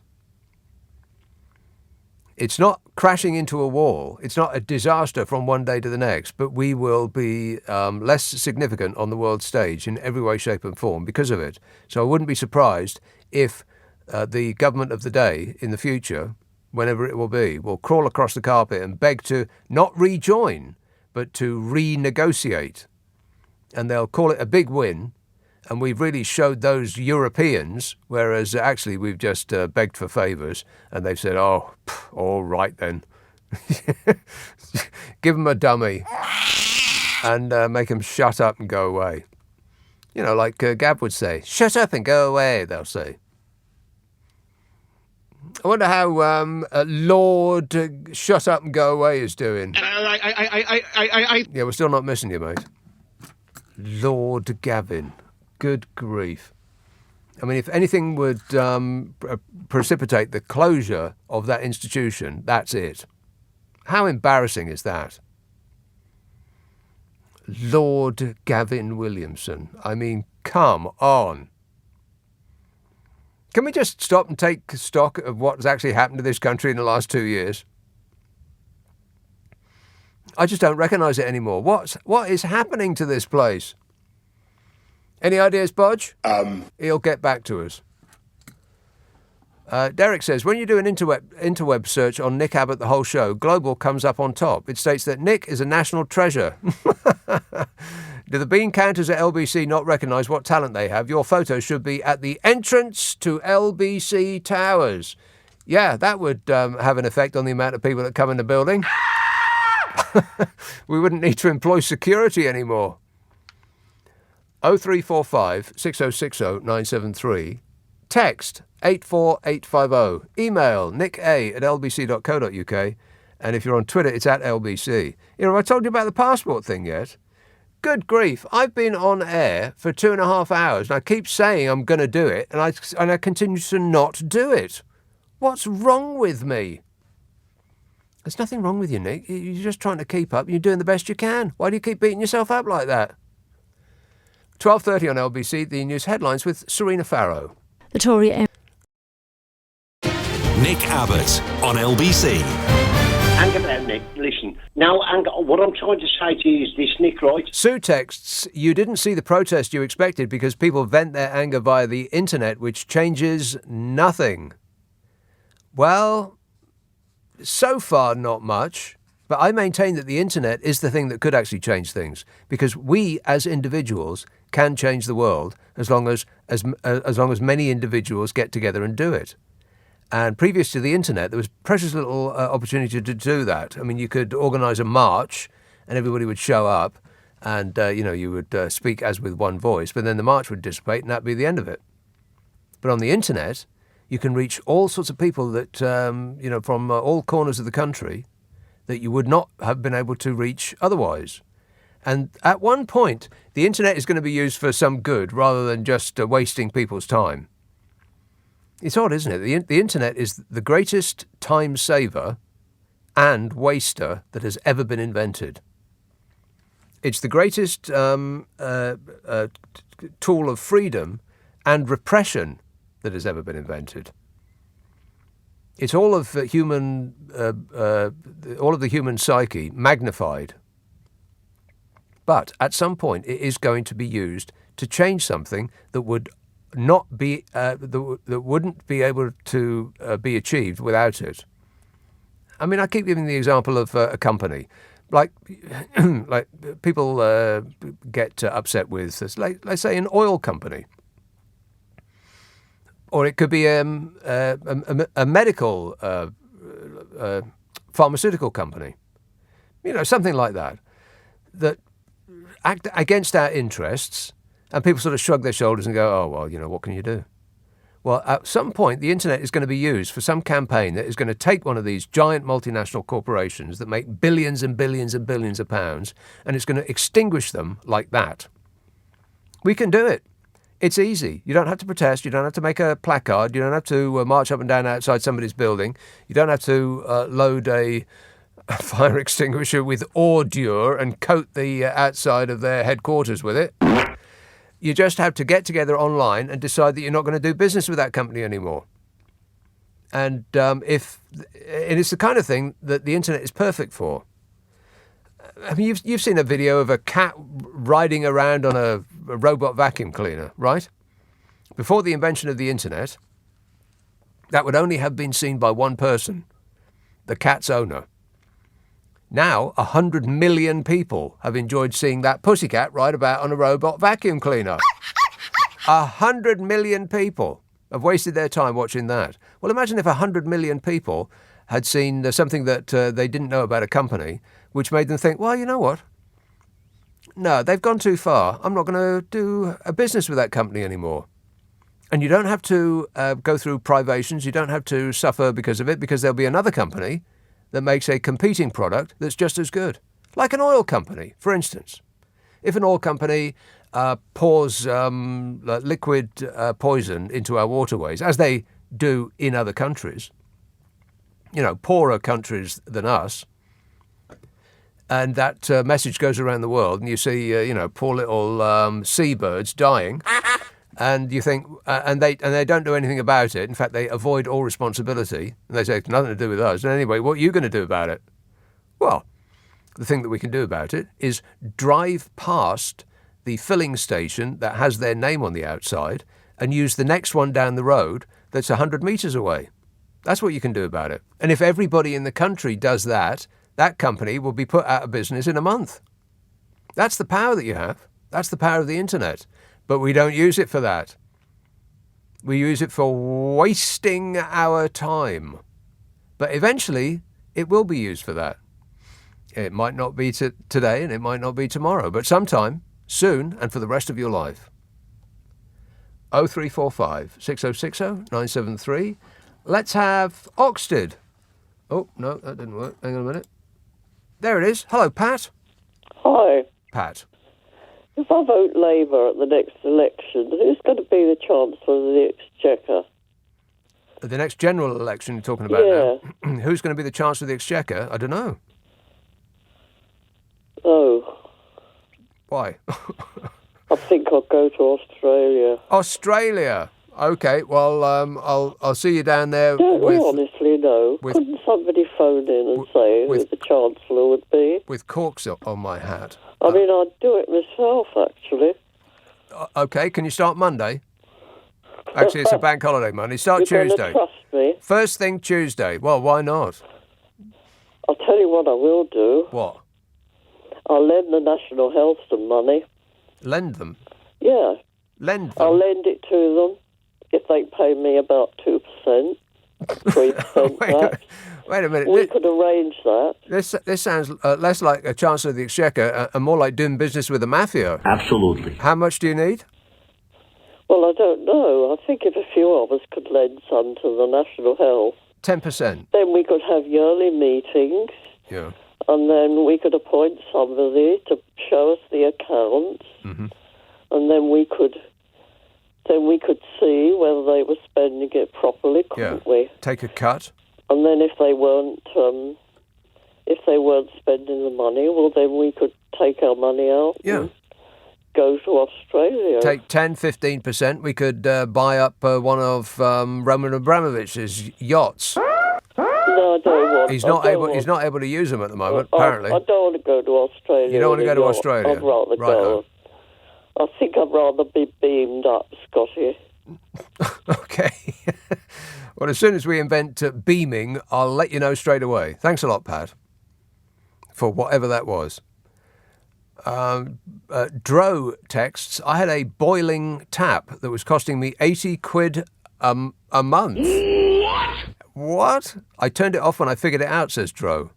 S1: It's not crashing into a wall. It's not a disaster from one day to the next, but we will be less significant on the world stage in every way, shape and form because of it. So I wouldn't be surprised if the government of the day in the future, whenever it will crawl across the carpet and beg to not rejoin, but to renegotiate. And they'll call it a big win. And we've really showed those Europeans, whereas actually we've just begged for favours. And they've said, oh, all right then. Give them a dummy and make them shut up and go away. You know, like Gab would say, shut up and go away, they'll say. I wonder how Lord Shut Up and Go Away is doing. Yeah, we're still not missing you, mate. Lord Gavin. Good grief. I mean, if anything would precipitate the closure of that institution, that's it. How embarrassing is that? Lord Gavin Williamson. I mean, come on. Can we just stop and take stock of what's actually happened to this country in the last 2 years? I just don't recognise it anymore. What is happening to this place? Any ideas, Bodge? He'll get back to us. Derek says, when you do an interweb search on Nick Abbot, the whole show, Global comes up on top. It states that Nick is a national treasure. Do the bean counters at LBC not recognise what talent they have? Your photo should be at the entrance to LBC Towers. Yeah, that would have an effect on the amount of people that come in the building. We wouldn't need to employ security anymore. 0345 6060 973. Text 84850. Email nicka@lbc.co.uk. And if you're on Twitter, it's at LBC. You know, have I told you about the passport thing yet? Good grief. I've been on air for 2.5 hours and I keep saying I'm going to do it and I continue to not do it. What's wrong with me? There's nothing wrong with you, Nick. You're just trying to keep up. You're doing the best you can. Why do you keep beating yourself up like that? 12:30 on LBC, the news headlines with Serena Farrow.
S13: The Tory
S4: Nick Abbot on LBC.
S14: Hang about, Nick. Listen. Now, what I'm trying to say to you is this, Nick, right?
S1: Sue texts, you didn't see the protest you expected because people vent their anger via the internet, which changes nothing. Well, so far not much. But I maintain that the internet is the thing that could actually change things, because we as individuals can change the world as long as many individuals get together and do it. And previous to the internet, there was precious little opportunity to do that. I mean, you could organise a march and everybody would show up and, you would speak as with one voice, but then the march would dissipate and that'd be the end of it. But on the internet, you can reach all sorts of people that, from all corners of the country that you would not have been able to reach otherwise. And at one point, the internet is going to be used for some good rather than just wasting people's time. It's odd, isn't it? The internet is the greatest time saver and waster that has ever been invented. It's the greatest tool of freedom and repression that has ever been invented. It's all of the human psyche magnified. But at some point, it is going to be used to change something that would not be that wouldn't be able to be achieved without it. I mean, I keep giving the example of a company, like people get upset with, let's say, an oil company, or it could be a medical pharmaceutical company, something like that, that act against our interests. And people sort of shrug their shoulders and go, oh, well, what can you do? Well, at some point, the internet is going to be used for some campaign that is going to take one of these giant multinational corporations that make billions and billions and billions of pounds, and it's going to extinguish them like that. We can do it. It's easy. You don't have to protest. You don't have to make a placard. You don't have to march up and down outside somebody's building. You don't have to load a fire extinguisher with ordure and coat the outside of their headquarters with it. You just have to get together online and decide that you're not going to do business with that company anymore. And it's the kind of thing that the internet is perfect for. I mean, you've seen a video of a cat riding around on a robot vacuum cleaner, right? Before the invention of the internet, that would only have been seen by one person, the cat's owner. Now, 100 million people have enjoyed seeing that pussycat ride about on a robot vacuum cleaner. 100 million people have wasted their time watching that. Well, imagine if 100 million people had seen something that they didn't know about a company, which made them think, well, you know what? No, they've gone too far. I'm not going to do a business with that company anymore. And you don't have to go through privations. You don't have to suffer because of it, because there'll be another company that makes a competing product that's just as good. Like an oil company, for instance. If an oil company pours liquid poison into our waterways, as they do in other countries, poorer countries than us, and that message goes around the world, and you see, poor little seabirds dying, and you think, and they don't do anything about it. In fact, they avoid all responsibility, and they say it's nothing to do with us. And anyway, what are you going to do about it? Well, the thing that we can do about it is drive past the filling station that has their name on the outside and use the next one down the road that's 100 metres away. That's what you can do about it. And if everybody in the country does that, that company will be put out of business in a month. That's the power that you have. That's the power of the internet. But we don't use it for that. We use it for wasting our time. But eventually, it will be used for that. It might not be today and it might not be tomorrow, but sometime, soon, and for the rest of your life. 0345 6060 973. Let's have Oxted. Oh, no, that didn't work. Hang on a minute. There it is. Hello, Pat.
S12: Hi.
S1: Pat.
S12: If I vote Labour at the next election, who's going to be the Chancellor of the Exchequer?
S1: The next general election you're talking about now? Who's going to be the Chancellor of the Exchequer? I don't know.
S12: Oh.
S1: Why?
S12: I think I'll go to Australia.
S1: Australia? Okay, well, I'll see you down there.
S12: Don't we honestly know? Couldn't somebody phone in and say who the Chancellor would be?
S1: With corks on my hat.
S12: I mean, I'd do it myself, actually.
S1: Okay, can you start Monday? Actually, it's a bank holiday Monday. Start
S12: You're
S1: Tuesday.
S12: Trust me.
S1: First thing Tuesday. Well, why not?
S12: I'll tell you what I will do.
S1: What?
S12: I'll lend the National Health some money.
S1: Lend them?
S12: Yeah.
S1: Lend them?
S12: I'll lend it to them if they pay me about 2%, 3% back.
S1: Wait a minute.
S12: We could arrange that.
S1: This sounds less like a Chancellor of the Exchequer and more like doing business with the mafia.
S14: Absolutely.
S1: How much do you need?
S12: Well, I don't know. I think if a few of us could lend some to the National Health.
S1: 10%.
S12: Then we could have yearly meetings.
S1: Yeah.
S12: And then we could appoint somebody to show us the accounts.
S1: Mm-hmm.
S12: And then we could see whether they were spending it properly, couldn't we?
S1: Take a cut.
S12: And then if they weren't spending the money, well, then we could take our money out.
S1: Yeah.
S12: And go to Australia.
S1: Take 10, 15%. We could buy up one of Roman Abramovich's yachts.
S12: No, I don't want.
S1: He's not able to use them at the moment. Apparently.
S12: I don't want to go to Australia.
S1: You don't want to go to Australia.
S12: I'd rather go. I think I'd rather be beamed up, Scotty.
S1: Okay. Well, as soon as we invent beaming, I'll let you know straight away. Thanks a lot, Pat, for whatever that was. Dro texts, I had a boiling tap that was costing me 80 quid a month. What? I turned it off when I figured it out, says Dro.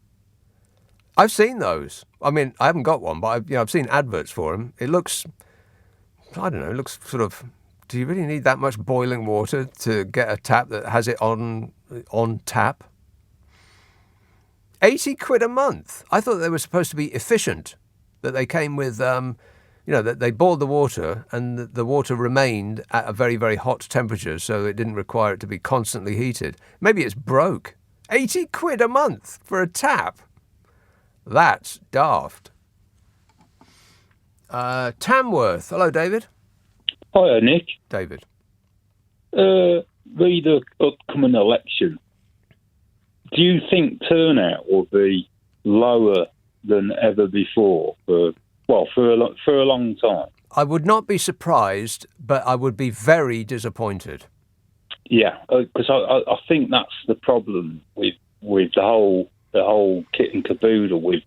S1: I've seen those. I mean, I haven't got one, but I've seen adverts for them. It looks, I don't know, it looks sort of, do you really need that much boiling water to get a tap that has it on tap? 80 quid a month. I thought they were supposed to be efficient, that they came with, that they boiled the water and the water remained at a very, very hot temperature, so it didn't require it to be constantly heated. Maybe it's broke. 80 quid a month for a tap. That's daft. Tamworth. Hello, David.
S13: Hiya, Nick.
S1: David.
S13: Re the upcoming election, do you think turnout will be lower than ever before for a long time?
S1: I would not be surprised, but I would be very disappointed.
S13: Yeah, because I think that's the problem with the whole kit and caboodle with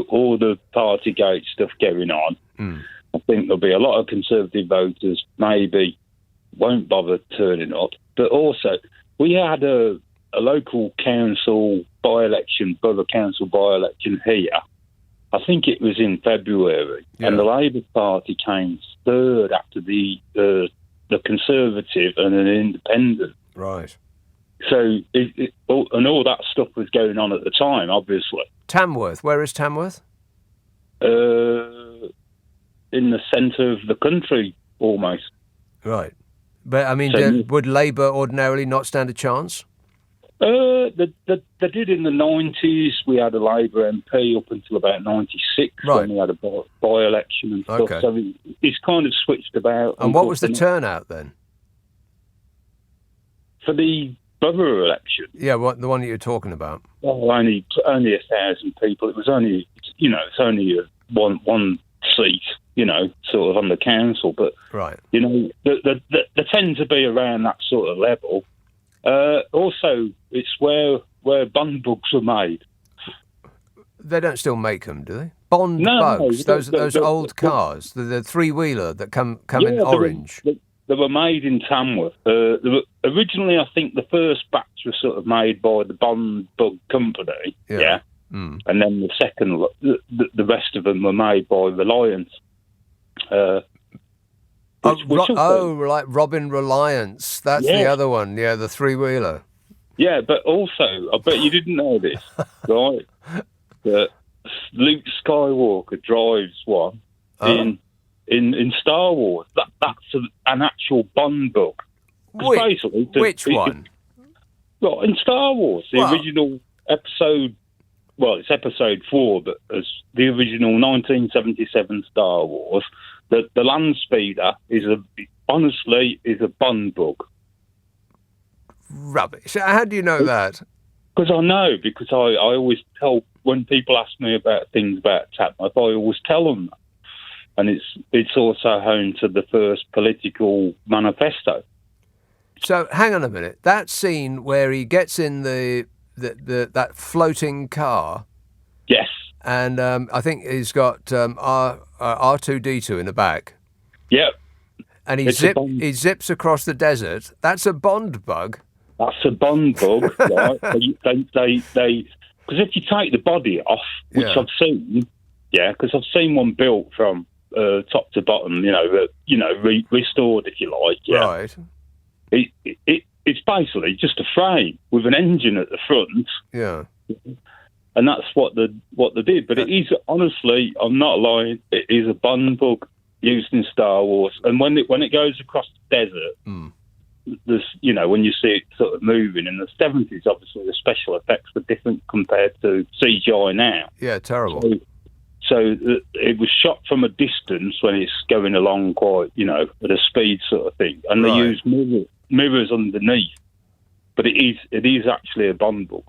S13: all the Partygate stuff going on. I think there'll be a lot of Conservative voters maybe won't bother turning up, but also we had a local council by-election, borough council by-election here. I think it was in February, and the Labour Party came third after the Conservative and an Independent.
S1: Right.
S13: So, and all that stuff was going on at the time, obviously.
S1: Tamworth. Where is Tamworth?
S13: In the centre of the country, almost.
S1: Right. But, I mean, would Labour ordinarily not stand a chance?
S13: They did in the 90s. We had a Labour MP up until about 96 when we had a by-election and stuff.
S1: Okay.
S13: So it's kind of switched about.
S1: And what was the turnout then?
S13: For the borough election?
S1: Yeah, the one that you're talking about.
S13: Well, only 1,000 people. It was only, it's only one seat, sort of on the council. But,
S1: right.
S13: They tend to be around that sort of level. Also, it's where bun bugs were made.
S1: They don't still make them, do they? Bond bugs, those old cars, the three-wheeler that come in orange.
S13: They were made in Tamworth. Originally, I think the first batch was sort of made by the Bond Bug Company. Yeah. And then the second, the rest of them were made by Reliance.
S1: Like Robin Reliance. That's the other one. Yeah, the three-wheeler.
S13: Yeah, but also, I bet you didn't know this, right? That Luke Skywalker drives one in Star Wars. That's an actual Bond bug.
S1: Which one?
S13: Well, in Star Wars, the original episode. Well, it's episode 4, but as the original 1977 Star Wars, the land speeder is a Bond bug.
S1: Rubbish. How do you know that?
S13: Because I always tell, when people ask me about things about Tapmouth, I always tell them that. And it's also home to the first political manifesto.
S1: So, hang on a minute. That scene where he gets in the that floating car.
S13: Yes.
S1: And I think he's got R2D2 in the back.
S13: Yep.
S1: And he zips across the desert. That's a Bond bug.
S13: That's a Bond bug, right? They because if you take the body off, which I've seen, because I've seen one built from top to bottom, restored if you like. Yeah.
S1: Right.
S13: It's basically just a frame with an engine at the front.
S1: Yeah.
S13: And that's what they did. But it is, honestly, I'm not lying, it is a Bond bug used in Star Wars. And when it goes across the desert, there's, when you see it sort of moving, in the 70s, obviously, the special effects were different compared to CGI now.
S1: Yeah, terrible.
S13: So it was shot from a distance when it's going along quite, at a speed sort of thing. And they use mirrors underneath. But it is actually a Bond bug.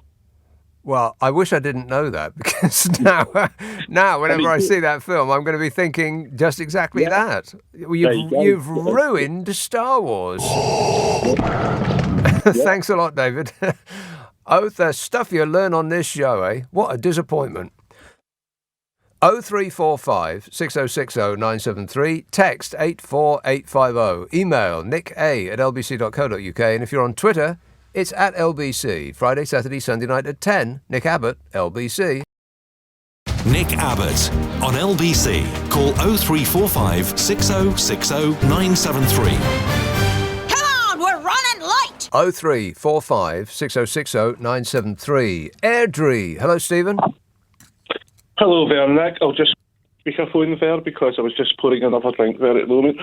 S1: Well, I wish I didn't know that, because now whenever I see that film, I'm going to be thinking just exactly that. You've ruined Star Wars. Thanks a lot, David. The stuff you learn on this show, eh? What a disappointment. 0345 6060 973, text 84850, email nick@lbc.co.uk, and if you're on Twitter, it's at LBC. Friday, Saturday, Sunday night at 10. Nick Abbott, LBC.
S4: Nick Abbott on LBC. Call 0345 6060 973.
S15: Come on, we're running late.
S1: 0345 6060 973. Airdrie. Hello, Stephen.
S16: Hello there, Nick. I'll just speak a phone there because I was just pouring another drink there at the moment.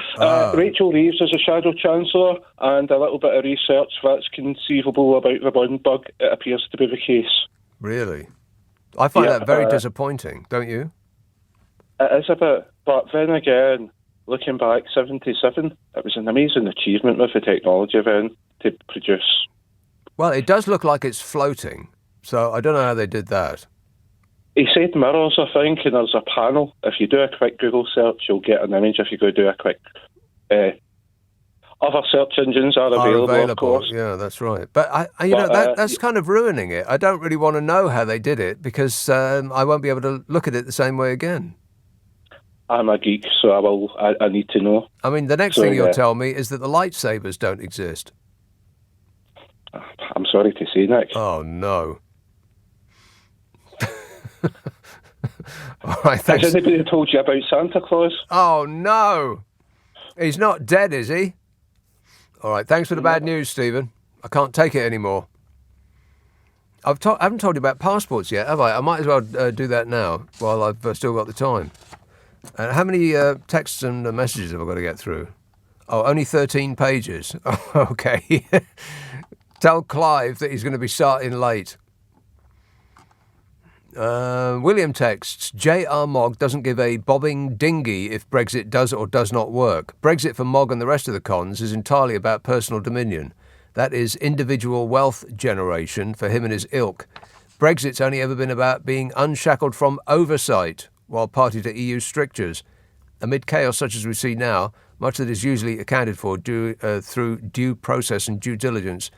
S16: Rachel Reeves is a Shadow Chancellor, and a little bit of research that's conceivable about the Bond bug. It appears to be the case.
S1: Really? I find that very disappointing, don't you?
S16: It is a bit, but then again, looking back, 77, it was an amazing achievement with the technology then to produce.
S1: Well, it does look like it's floating, so I don't know how they did that.
S16: He said mirrors, I think, and there's a panel. If you do a quick Google search, you'll get an image. If you go do a quick... other search engines are available, of course.
S1: Yeah, that's right. But, that's kind of ruining it. I don't really want to know how they did it, because I won't be able to look at it the same way again.
S16: I'm a geek, so I need to know.
S1: I mean, the next thing you'll tell me is that the lightsabers don't exist.
S16: I'm sorry to say, Nick.
S1: Oh, no. All right, thanks.
S16: Has anybody told you about Santa Claus?
S1: Oh, no. He's not dead, is he? All right, thanks for the bad news, Stephen. I can't take it anymore. I haven't told you about passports yet, have I? I might as well do that now while I've still got the time. How many texts and messages have I got to get through? Oh, only 13 pages. Oh, okay. Tell Clive that he's going to be starting late. William texts, J.R. Mogg doesn't give a bobbing dinghy if Brexit does or does not work. Brexit for Mogg and the rest of the cons is entirely about personal dominion. That is individual wealth generation for him and his ilk. Brexit's only ever been about being unshackled from oversight while party to EU strictures. Amid chaos such as we see now, much that is usually accounted for through due process and due diligence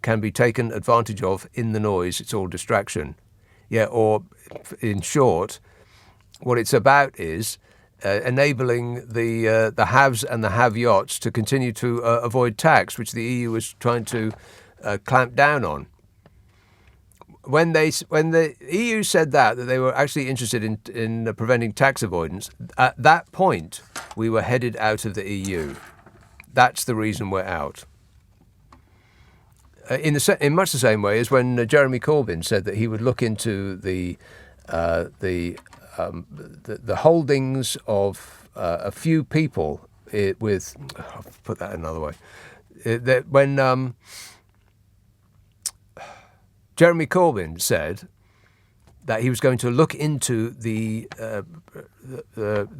S1: can be taken advantage of in the noise. It's all distraction. Yeah, or in short, what it's about is enabling the haves and the have-yots to continue to avoid tax, which the EU is trying to clamp down on. When the EU said that they were actually interested in preventing tax avoidance, at that point we were headed out of the EU. That's the reason we're out. In much the same way as when Jeremy Corbyn said that he would look into the holdings of a few people with. I'll put that another way. When Jeremy Corbyn said that he was going to look into the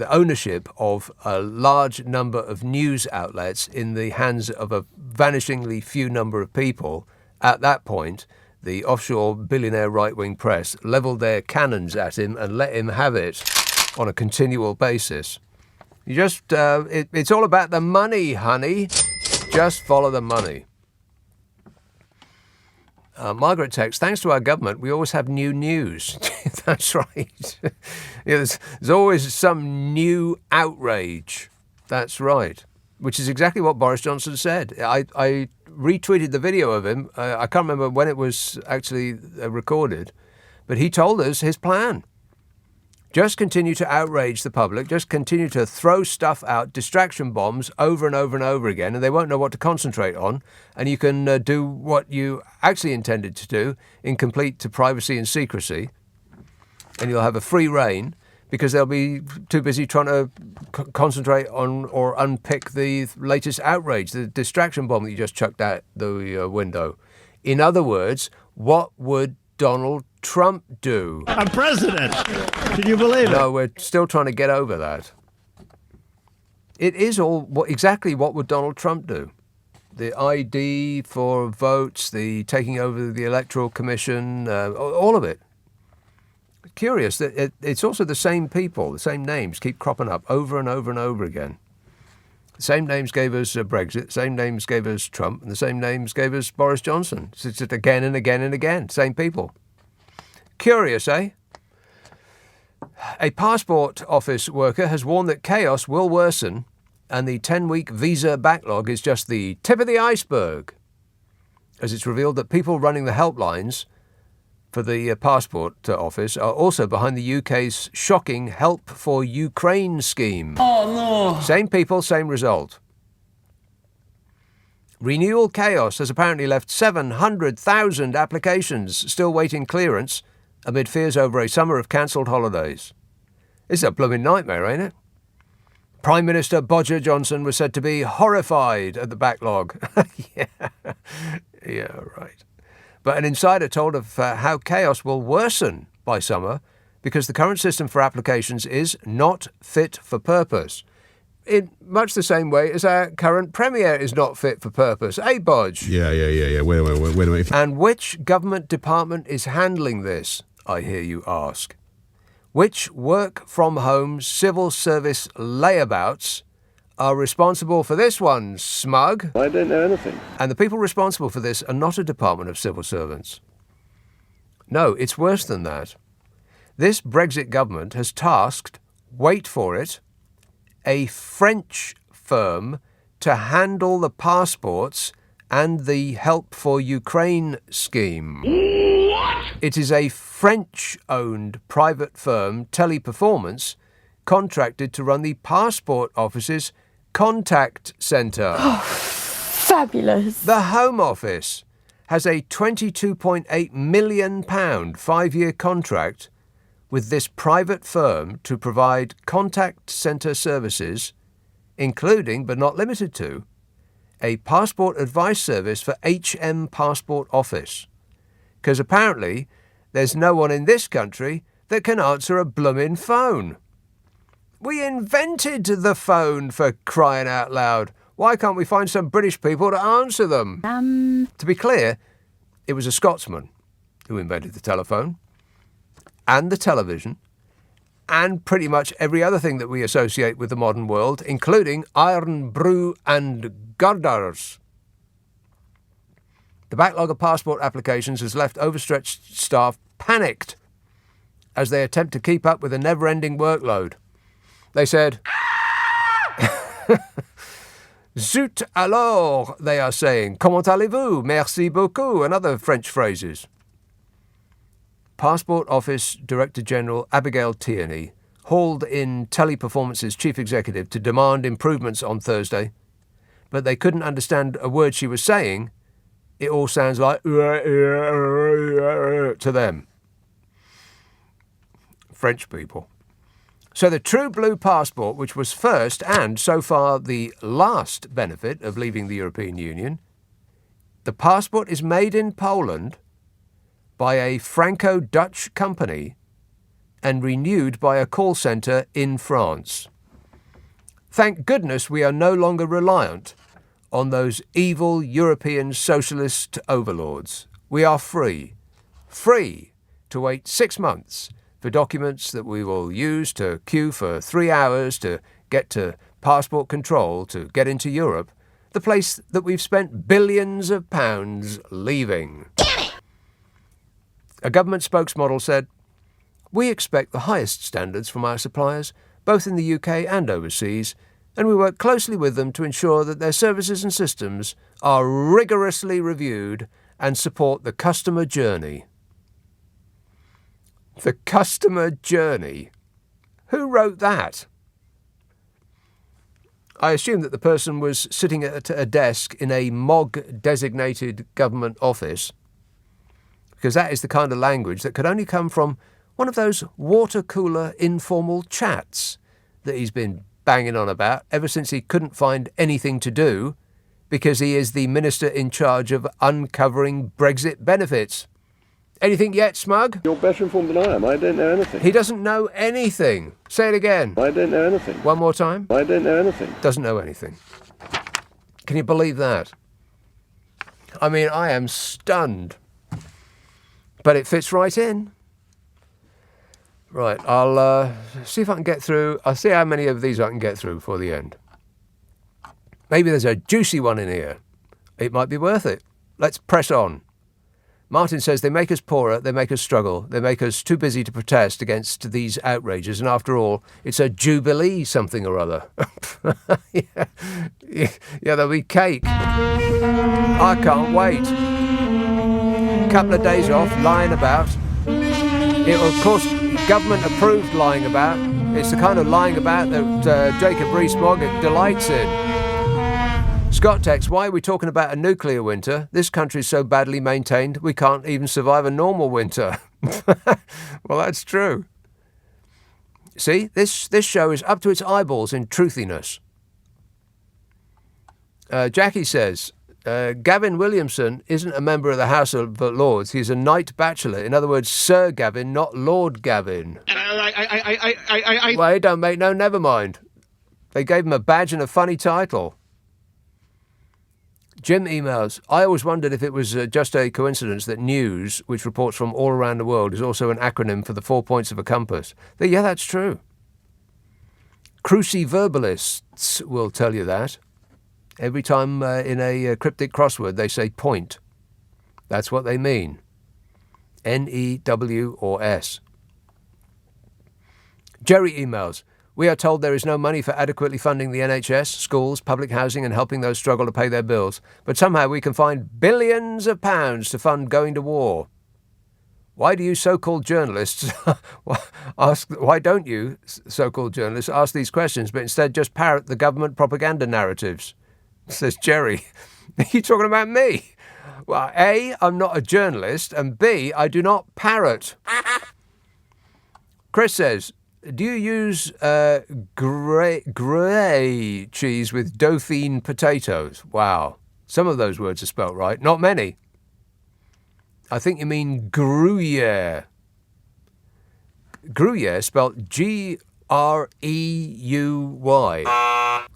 S1: ownership of a large number of news outlets in the hands of a vanishingly few number of people. At that point, the offshore billionaire right-wing press levelled their cannons at him and let him have it on a continual basis. You just, it's all about the money, honey. Just follow the money. Margaret texts, thanks to our government, we always have new news. That's right. There's always some new outrage. That's right. Which is exactly what Boris Johnson said. I retweeted the video of him. I can't remember when it was actually recorded, but he told us his plan. Just continue to outrage the public, just continue to throw stuff out, distraction bombs over and over and over again, and they won't know what to concentrate on, and you can do what you actually intended to do in complete privacy and secrecy, and you'll have a free rein because they'll be too busy trying to concentrate on or unpick the latest outrage, the distraction bomb that you just chucked out the window. In other words, what would Donald Trump do?
S7: I'm president. Can you believe it?
S1: No, we're still trying to get over that. It is exactly what would Donald Trump do. The ID for votes, the taking over the Electoral Commission, all of it. Curious that it's also the same people, the same names keep cropping up over and over and over again. The same names gave us Brexit, the same names gave us Trump, and the same names gave us Boris Johnson. It's just again and again and again, same people. Curious, eh? A passport office worker has warned that chaos will worsen and the 10-week visa backlog is just the tip of the iceberg, as it's revealed that people running the helplines for the passport office are also behind the UK's shocking Help for Ukraine scheme.
S17: Oh, no.
S1: Same people, same result. Renewal chaos has apparently left 700,000 applications still waiting clearance amid fears over a summer of cancelled holidays. It's a blooming nightmare, ain't it? Prime Minister Boris Johnson was said to be horrified at the backlog. Yeah, right. But an insider told of how chaos will worsen by summer because the current system for applications is not fit for purpose. In much the same way as our current Premier is not fit for purpose. Eh, Bodge?
S5: Yeah. Wait a minute.
S1: And which government department is handling this, I hear you ask? Which work-from-home civil service layabouts are responsible for this one, smug?
S3: I don't know anything.
S1: And the people responsible for this are not a department of civil servants. No, it's worse than that. This Brexit government has tasked, wait for it, a French firm to handle the passports and the Help for Ukraine scheme. What? It is a French-owned private firm, Teleperformance, contracted to run the passport office's contact centre.
S18: Oh, fabulous.
S1: The Home Office has a £22.8 million 5-year contract with this private firm to provide contact centre services, including, but not limited to, a passport advice service for HM Passport Office. Because apparently there's no one in this country that can answer a bloomin' phone. We invented the phone, for crying out loud. Why can't we find some British people to answer them? To be clear, it was a Scotsman who invented the telephone and the television and pretty much every other thing that we associate with the modern world, including iron brew and girders. The backlog of passport applications has left overstretched staff panicked as they attempt to keep up with a never-ending workload. They said, Zut alors, they are saying, comment allez-vous, merci beaucoup, and other French phrases. Passport Office Director General Abigail Tierney hauled in Teleperformance's chief executive to demand improvements on Thursday, but they couldn't understand a word she was saying. It all sounds like to them. French people. So the True Blue passport, which was first and so far the last benefit of leaving the European Union, the passport is made in Poland by a Franco-Dutch company and renewed by a call centre in France. Thank goodness we are no longer reliant on those evil European socialist overlords. We are free to wait 6 months for documents that we will use to queue for 3 hours to get to passport control to get into Europe, the place that we've spent billions of pounds leaving. Damn it! A government spokesmodel said, "We expect the highest standards from our suppliers, both in the UK and overseas, and we work closely with them to ensure that their services and systems are rigorously reviewed and support the customer journey." The customer journey? Who wrote that? I assume that the person was sitting at a desk in a MOG-designated government office, because that is the kind of language that could only come from one of those water cooler informal chats that he's been banging on about ever since he couldn't find anything to do because he is the minister in charge of uncovering Brexit benefits. Anything yet, Smug?
S17: You're better informed than I am. I don't know anything.
S1: He doesn't know anything. Say it again.
S17: I don't know anything.
S1: One more time.
S17: I don't know anything.
S1: Doesn't know anything. Can you believe that? I mean, I am stunned. But it fits right in. Right, I'll see if I can get through. I'll see how many of these I can get through before the end. Maybe there's a juicy one in here. It might be worth it. Let's press on. Martin says they make us poorer, they make us struggle, they make us too busy to protest against these outrages, and after all, it's a jubilee something or other. yeah, there'll be cake. I can't wait. Couple of days off, lying about. It, of course, government-approved lying about. It's the kind of lying about that Jacob Rees-Mogg delights in. Scott texts, "Why are we talking about a nuclear winter? This country's so badly maintained we can't even survive a normal winter." Well, that's true. See, this show is up to its eyeballs in truthiness. Jackie says, Gavin Williamson isn't a member of the House of Lords. He's a knight bachelor. In other words, Sir Gavin, not Lord Gavin. Well, it don't make no never mind. They gave him a badge and a funny title. Jim emails, "I always wondered if it was just a coincidence that news, which reports from all around the world, is also an acronym for the 4 points of a compass." Yeah, that's true. Cruciverbalists will tell you that. Every time in a cryptic crossword they say point. That's what they mean. N-E-W or S. Jerry emails, "We are told there is no money for adequately funding the NHS, schools, public housing and helping those struggle to pay their bills, but somehow we can find billions of pounds to fund going to war. Why do you so-called journalists why don't you so-called journalists ask these questions but instead just parrot the government propaganda narratives?" Says Jerry. Are you talking about me? Well, A, I'm not a journalist, and B, I do not parrot. Chris says, "Do you use grey cheese with Dauphine potatoes?" Wow. Some of those words are spelt right. Not many. I think you mean Gruyere. Gruyere spelt G-R-E-U-Y.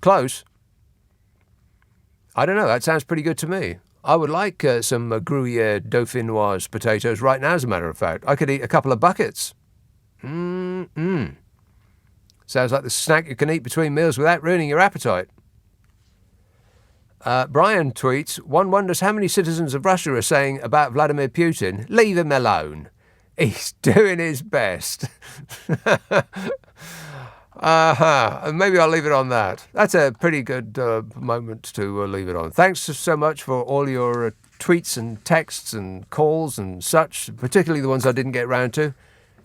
S1: Close. I don't know. That sounds pretty good to me. I would like some Gruyere Dauphinoise potatoes right now, as a matter of fact. I could eat a couple of buckets. Sounds like the snack you can eat between meals without ruining your appetite. Brian tweets, "One wonders how many citizens of Russia are saying about Vladimir Putin, 'Leave him alone. He's doing his best.'" Maybe I'll leave it on that. That's a pretty good moment to leave it on. Thanks so much for all your tweets and texts and calls and such, particularly the ones I didn't get round to.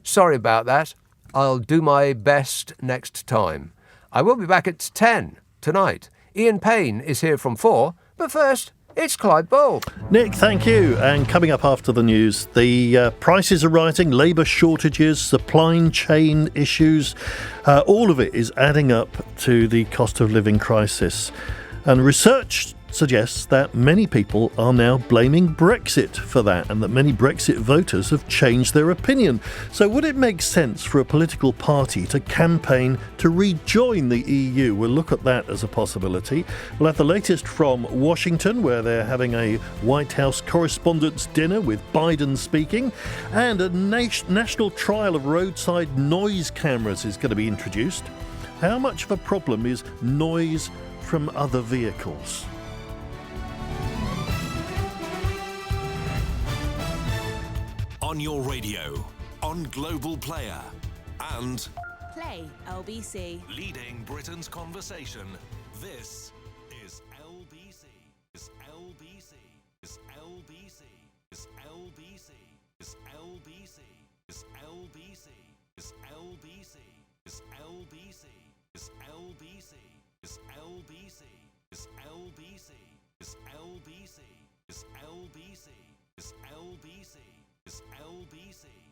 S1: Sorry about that. I'll do my best next time. I will be back at 10 tonight. Ian Payne is here from 4, but first, it's Clyde Bull.
S19: Nick, thank you. And coming up after the news, the prices are rising, labour shortages, supply chain issues, all of it is adding up to the cost of living crisis. And research suggests that many people are now blaming Brexit for that, and that many Brexit voters have changed their opinion. So would it make sense for a political party to campaign to rejoin the EU? We'll look at that as a possibility. We'll have the latest from Washington, where they're having a White House Correspondents' Dinner with Biden speaking, and a national trial of roadside noise cameras is going to be introduced. How much of a problem is noise from other vehicles?
S4: On your radio, on Global Player, and
S20: Play LBC.
S4: leading Britain's conversation. This is LBC. Is LBC. Is LBC. Is LBC. Is LBC. Is LBC. Is LBC. Is LBC. Is LBC. Is LBC. Is LBC. Is LBC. Is LBC. Is LBC. Is LBC.